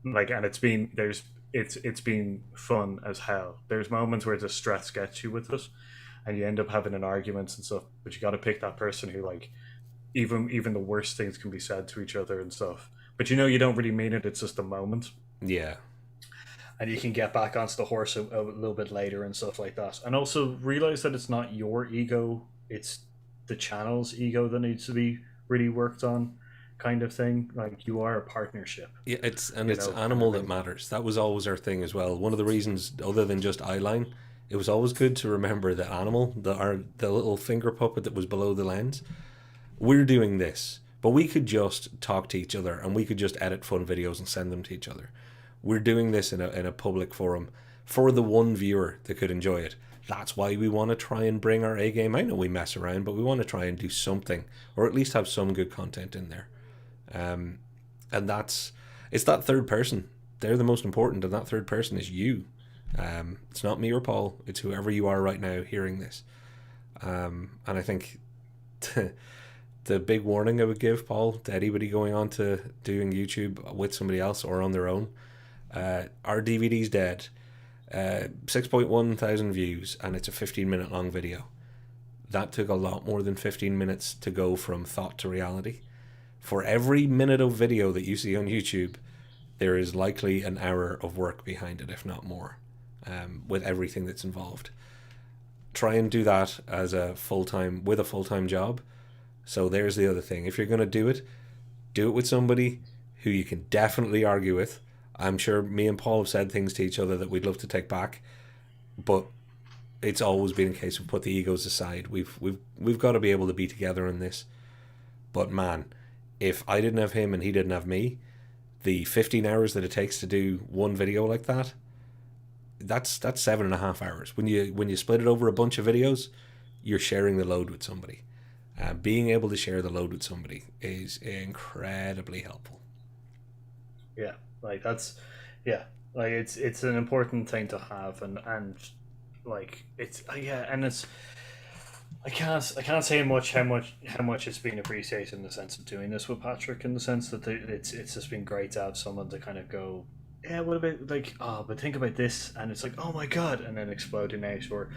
like, and it's been fun as hell. There's moments where the stress gets you with it, and you end up having an argument and stuff. But you got to pick that person who like even the worst things can be said to each other and stuff. But you don't really mean it. It's just a moment. Yeah. And you can get back onto the horse a little bit later and stuff like that. And also realize that it's not your ego, it's the channel's ego that needs to be really worked on, kind of thing. Like you are a partnership. Yeah, it's animal that matters. That was always our thing as well. One of the reasons, other than just eyeline, it was always good to remember the animal, the little finger puppet that was below the lens. We're doing this, but we could just talk to each other and we could just edit fun videos and send them to each other. We're doing this in a public forum for the one viewer that could enjoy it. That's why we want to try and bring our A game. I know we mess around, but we want to try and do something, or at least have some good content in there. And it's that third person. They're the most important, and that third person is you. It's not me or Paul. It's whoever you are right now hearing this. And I think the big warning I would give, Paul, to anybody going on to doing YouTube with somebody else or on their own, our DVD's dead. 6.1 thousand views, and it's a 15-minute long video. That took a lot more than 15 minutes to go from thought to reality. For every minute of video that you see on YouTube, there is likely an hour of work behind it, if not more, with everything that's involved. Try and do that as with a full-time job. So there's the other thing. If you're going to do it with somebody who you can definitely argue with. I'm sure me and Paul have said things to each other that we'd love to take back, but it's always been a case of put the egos aside. We've got to be able to be together in this. But man, if I didn't have him and he didn't have me, the 15 hours that it takes to do one video like that, that's 7.5 hours. When you split it over a bunch of videos, you're sharing the load with somebody. Being able to share the load with somebody is incredibly helpful. Yeah. Like that's, like it's an important thing to have, and like it's and it's I can't say how much it's been appreciated in the sense of doing this with Patrick, in the sense that it's just been great to have someone to kind of go, what about like, but think about this, and it's like, oh my god, and then exploding out, or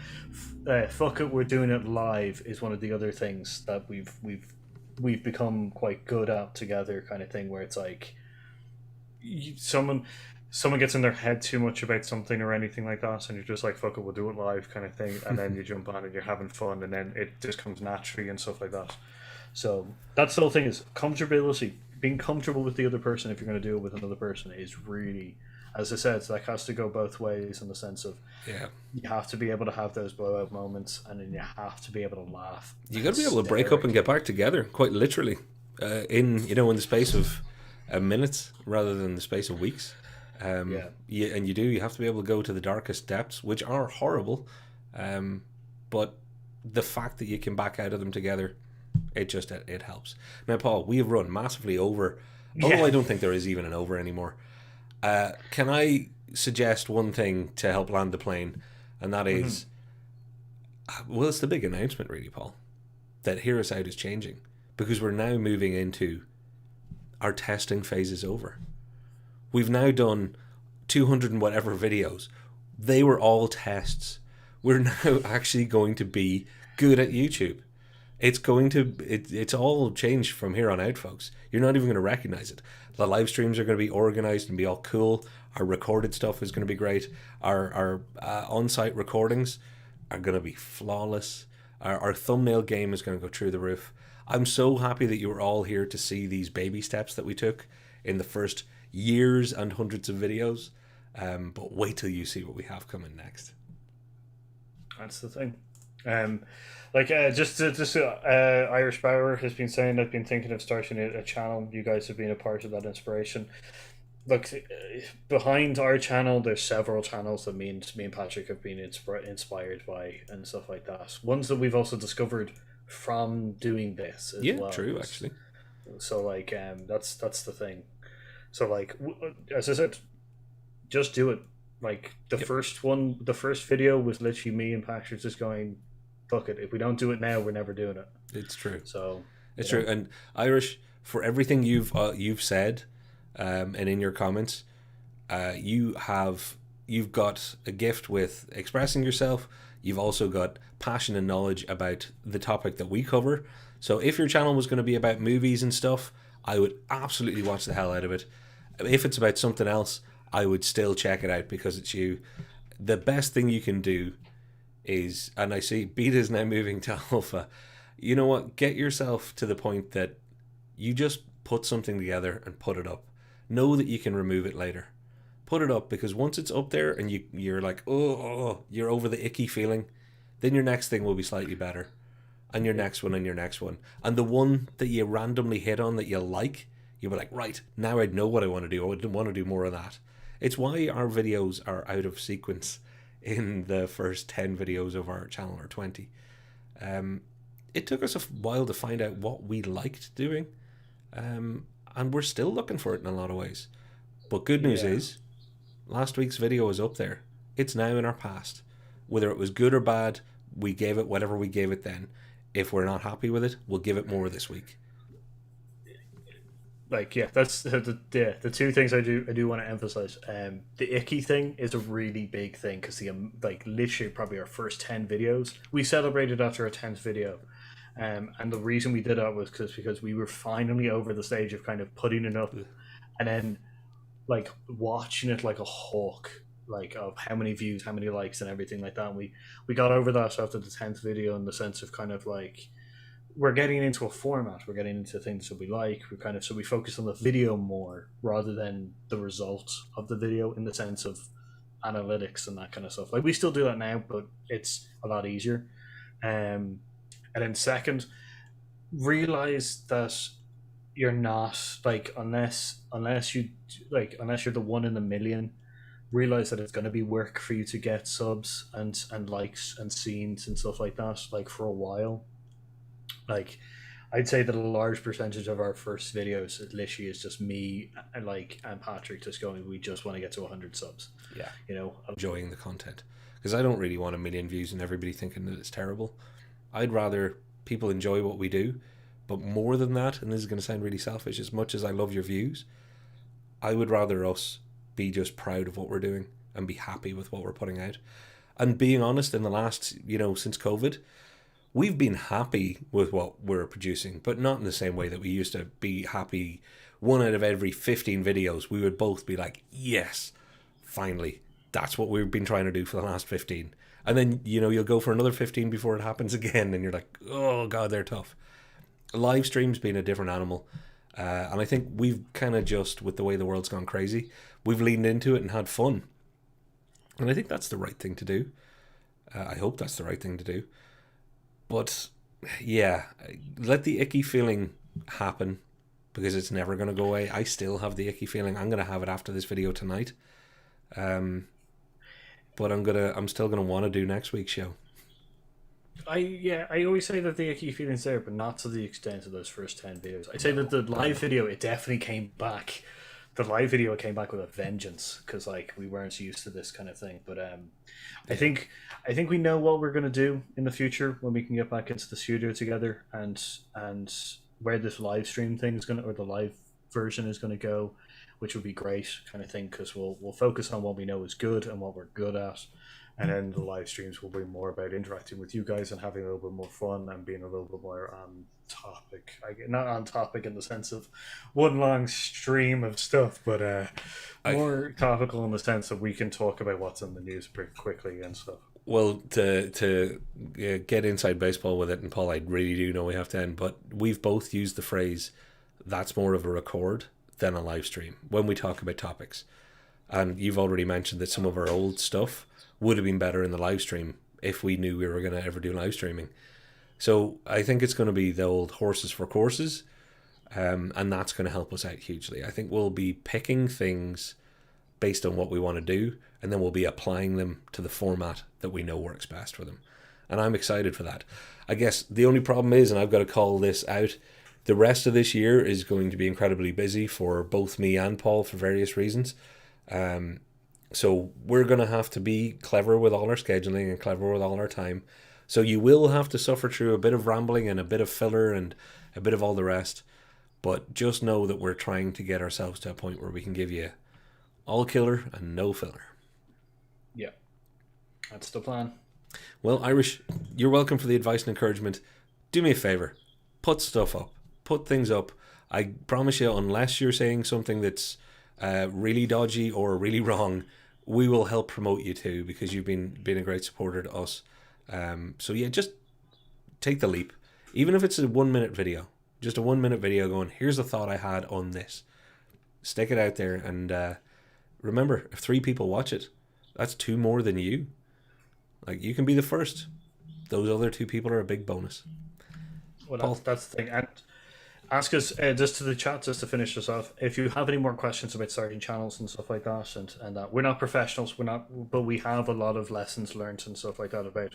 fuck it, we're doing it live is one of the other things that we've become quite good at together, kind of thing, where it's like. Someone gets in their head too much about something or anything like that, and you're just like, fuck it, we'll do it live, kind of thing, and then you jump on and you're having fun, and then it just comes naturally and stuff like that. So that's the whole thing, is comfortability. Being comfortable with the other person, if you're going to do it with another person, is really, as I said, that has to go both ways, in the sense of you have to be able to have those blowout moments, and then you have to be able to laugh. You got to be able to break up and get back together, quite literally, in the space of minutes rather than the space of weeks. You have to be able to go to the darkest depths, which are horrible, but the fact that you can back out of them together, it helps. Now, Paul, we have run massively over, although I don't think there is even an over anymore. Can I suggest one thing to help land the plane, and that is, well, it's the big announcement really, Paul, that Hear Us Out is changing, because we're now moving into our testing phase is over. We've now done 200 and whatever videos. They were all tests. We're now actually going to be good at YouTube. It's all changed from here on out, folks. You're not even going to recognize it. The live streams are going to be organized and be all cool. Our recorded stuff is going to be great. Our on-site recordings are going to be flawless. Our thumbnail game is going to go through the roof. I'm so happy that you were all here to see these baby steps that we took in the first years and hundreds of videos. But wait till you see what we have coming next. That's the thing. Irish Power has been saying, I've been thinking of starting a channel. You guys have been a part of that inspiration. Look, behind our channel, there's several channels that me and Patrick have been inspired by and stuff like that. Ones that we've also discovered from doing this as well. Yeah, true, actually. So like, that's the thing. So like, as I said, just do it. Like the first video was literally me and Patrick just going, "Fuck it! If we don't do it now, we're never doing it." It's true. So it's true. And Irish, for everything you've said, and in your comments, you've got a gift with expressing yourself. You've also got passion and knowledge about the topic that we cover. So if your channel was going to be about movies and stuff, I would absolutely watch the hell out of it. If it's about something else, I would still check it out because it's you. The best thing you can do is, and I see Beta is now moving to Alpha. You know what? Get yourself to the point that you just put something together and put it up. Know that you can remove it later. Put it up, because once it's up there and you're like, oh, you're over the icky feeling, then your next thing will be slightly better. And your next one and your next one. And the one that you randomly hit on that you like, you'll be like, right, now I know what I want to do. I want to do more of that. It's why our videos are out of sequence in the first 10 videos of our channel, or 20. It took us a while to find out what we liked doing. And we're still looking for it in a lot of ways. But good news is, last week's video is up there. It's now in our past. Whether it was good or bad, we gave it whatever we gave it then. If we're not happy with it, we'll give it more this week. Like, yeah, that's the two things I do want to emphasize. The icky thing is a really big thing, because literally probably our first 10 videos we celebrated after our 10th video, and the reason we did that was because we were finally over the stage of kind of putting it up, and then like watching it like a hawk, like of how many views, how many likes, and everything like that. And we got over that after the 10th video, in the sense of kind of like, we're getting into a format, we're getting into things that we like, so we focus on the video more rather than the result of the video, in the sense of analytics and that kind of stuff. Like, we still do that now, but it's a lot easier. And then second, realize that you're not like, unless you're the one in a million, realize that it's going to be work for you to get subs and likes and scenes and stuff like that, like, for a while. Like, I'd say that a large percentage of our first videos, it literally is just me and Patrick just going, we just want to get to 100 subs. Yeah. You know, enjoying the content, because I don't really want a million views and everybody thinking that it's terrible. I'd rather people enjoy what we do, but more than that, and this is going to sound really selfish, as much as I love your views, I would rather us be just proud of what we're doing and be happy with what we're putting out. And being honest, in the last, since COVID, we've been happy with what we're producing, but not in the same way that we used to be happy. 1 out of every 15 videos, we would both be like, yes, finally, that's what we've been trying to do for the last 15. And then, you'll go for another 15 before it happens again, and you're like, oh God, they're tough. Live streams being a different animal. And I think we've kind of just, with the way the world's gone crazy, we've leaned into it and had fun. And I think that's the right thing to do. I hope that's the right thing to do. But yeah, let the icky feeling happen, because it's never going to go away. I still have the icky feeling. I'm going to have it after this video tonight. But I'm still going to want to do next week's show. I always say that the icky feeling's there, but not to the extent of those first 10 videos. I'd say that the live video, it definitely came back. The live video came back with a vengeance, because like, we weren't used to this kind of thing. But I think we know what we're going to do in the future when we can get back into the studio together, and where this live stream thing is going to, or the live version is going to go, which would be great kind of thing, because we'll focus on what we know is good and what we're good at. And then the live streams will be more about interacting with you guys and having a little bit more fun and being a little bit more on topic. Not on topic in the sense of one long stream of stuff, but more topical in the sense that we can talk about what's in the news pretty quickly and stuff. Well, to get inside baseball with it, and Paul, I really do know we have to end, but we've both used the phrase "that's more of a record than a live stream" when we talk about topics. And you've already mentioned that some of our old stuff would have been better in the live stream if we knew we were going to ever do live streaming. So I think it's going to be the old horses for courses, and that's going to help us out hugely. I think we'll be picking things based on what we want to do, and then we'll be applying them to the format that we know works best for them. And I'm excited for that. I guess the only problem is, and I've got to call this out, the rest of this year is going to be incredibly busy for both me and Paul for various reasons. So we're going to have to be clever with all our scheduling and clever with all our time. So you will have to suffer through a bit of rambling and a bit of filler and a bit of all the rest. But just know that we're trying to get ourselves to a point where we can give you all killer and no filler. Yeah, that's the plan. Well, Irish, you're welcome for the advice and encouragement. Do me a favour. Put stuff up. Put things up. I promise you, unless you're saying something that's really dodgy or really wrong, we will help promote you too, because you've been a great supporter to us. So yeah, just take the leap. Even if it's a 1 minute video. Just a 1 minute video going, here's a thought I had on this. Stick it out there, and remember, if 3 people watch it, that's 2 more than you. Like, you can be the first. Those other 2 people are a big bonus. Well, that's the thing. And ask us, just to the chat, just to finish this off, if you have any more questions about starting channels and stuff like that, and that we're not professionals, but we have a lot of lessons learned and stuff like that about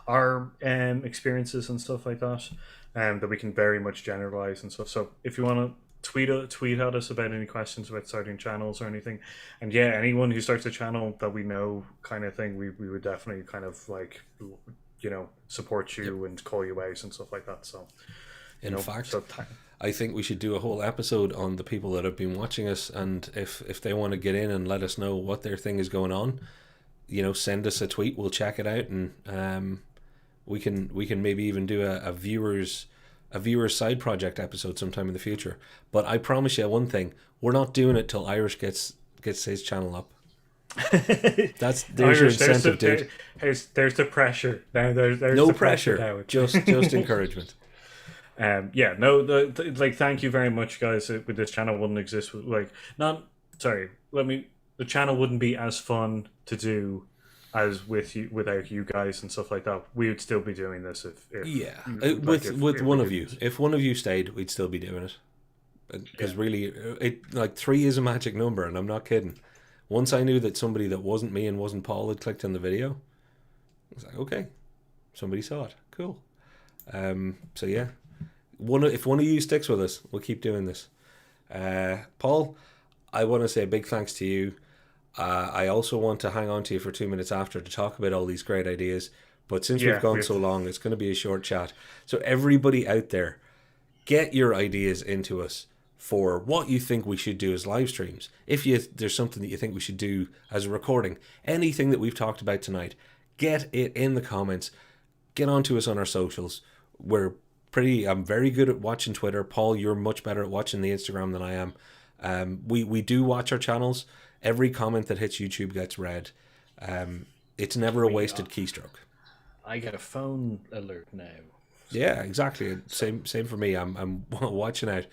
our experiences and stuff like that, that we can very much generalize and stuff. So if you want to tweet at us about any questions about starting channels or anything, and yeah, anyone who starts a channel that we know, kind of thing, we would definitely kind of like, support you and call you out and stuff like that. So in fact, I think we should do a whole episode on the people that have been watching us, and if they want to get in and let us know what their thing is going on, send us a tweet. We'll check it out, and we can maybe even do a viewers side project episode sometime in the future. But I promise you one thing: we're not doing it till Irish gets his channel up. There's your incentive, dude. There's the pressure. Now there's no the pressure. Now. Just encouragement. Thank you very much, guys. With this channel wouldn't exist. The channel wouldn't be as fun to do as without you guys and stuff like that. We would still be doing this if one of you. If one of you stayed, we'd still be doing it. Because really, 3 is a magic number, and I'm not kidding. Once I knew that somebody that wasn't me and wasn't Paul had clicked on the video, I was like, okay, somebody saw it. Cool. So yeah. If one of you sticks with us, we'll keep doing this. Paul, I want to say a big thanks to you. I also want to hang on to you for 2 minutes after to talk about all these great ideas. But since we've gone so long, it's going to be a short chat. So everybody out there, get your ideas into us for what you think we should do as live streams. If there's something that you think we should do as a recording, anything that we've talked about tonight, get it in the comments. Get onto us on our socials. I'm very good at watching Twitter. Paul, you're much better at watching the Instagram than I am. We do watch our channels. Every comment that hits YouTube gets read. It's never a wasted keystroke. I get a phone alert now. Yeah, exactly. Same for me. I'm watching out.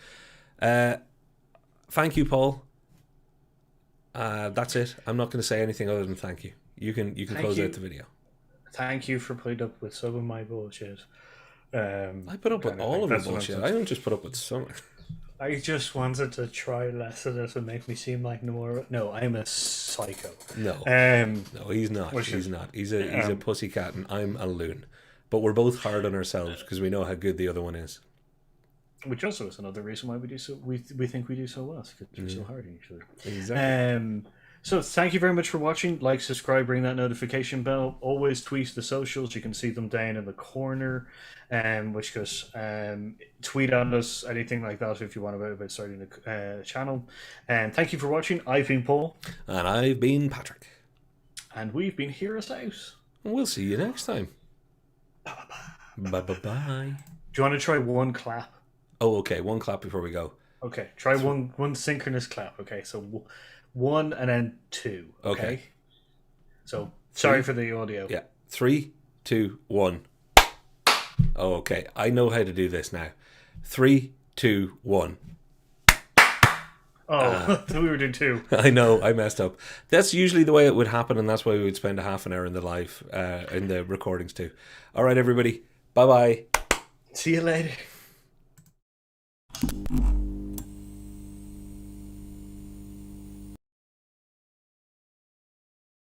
Thank you, Paul. That's it. I'm not going to say anything other than thank you. You can close out the video. Thank you for putting up with some of my bullshit. I put up with all of your bullshit. I don't just put up with some. I just wanted to try less of this and make me seem like no, I'm a psycho. No, no, he's not. He's not. He's a pussycat, and I'm a loon. But we're both hard on ourselves because we know how good the other one is. Which also is another reason why we do so. We think we do so well because we're so hard on each other. Exactly. So thank you very much for watching. Like, subscribe, ring that notification bell. Always tweet the socials. You can see them down in the corner. Which goes tweet at us, anything like that if you want about starting the channel. And thank you for watching. I've been Paul. And I've been Patrick. And we've been Hear Us Out. We'll see you next time. Bye-bye. Do you want to try one clap? Oh, okay. One clap before we go. Okay. Try one synchronous clap. Okay. So 1 and then 2. Okay. So sorry for the audio. Yeah. 3, 2, 1. Oh, okay. I know how to do this now. 3, 2, 1. Oh, we were doing 2. I know, I messed up. That's usually the way it would happen, and that's why we would spend a half an hour in the live, in the recordings too. All right, everybody. Bye-bye. See you later.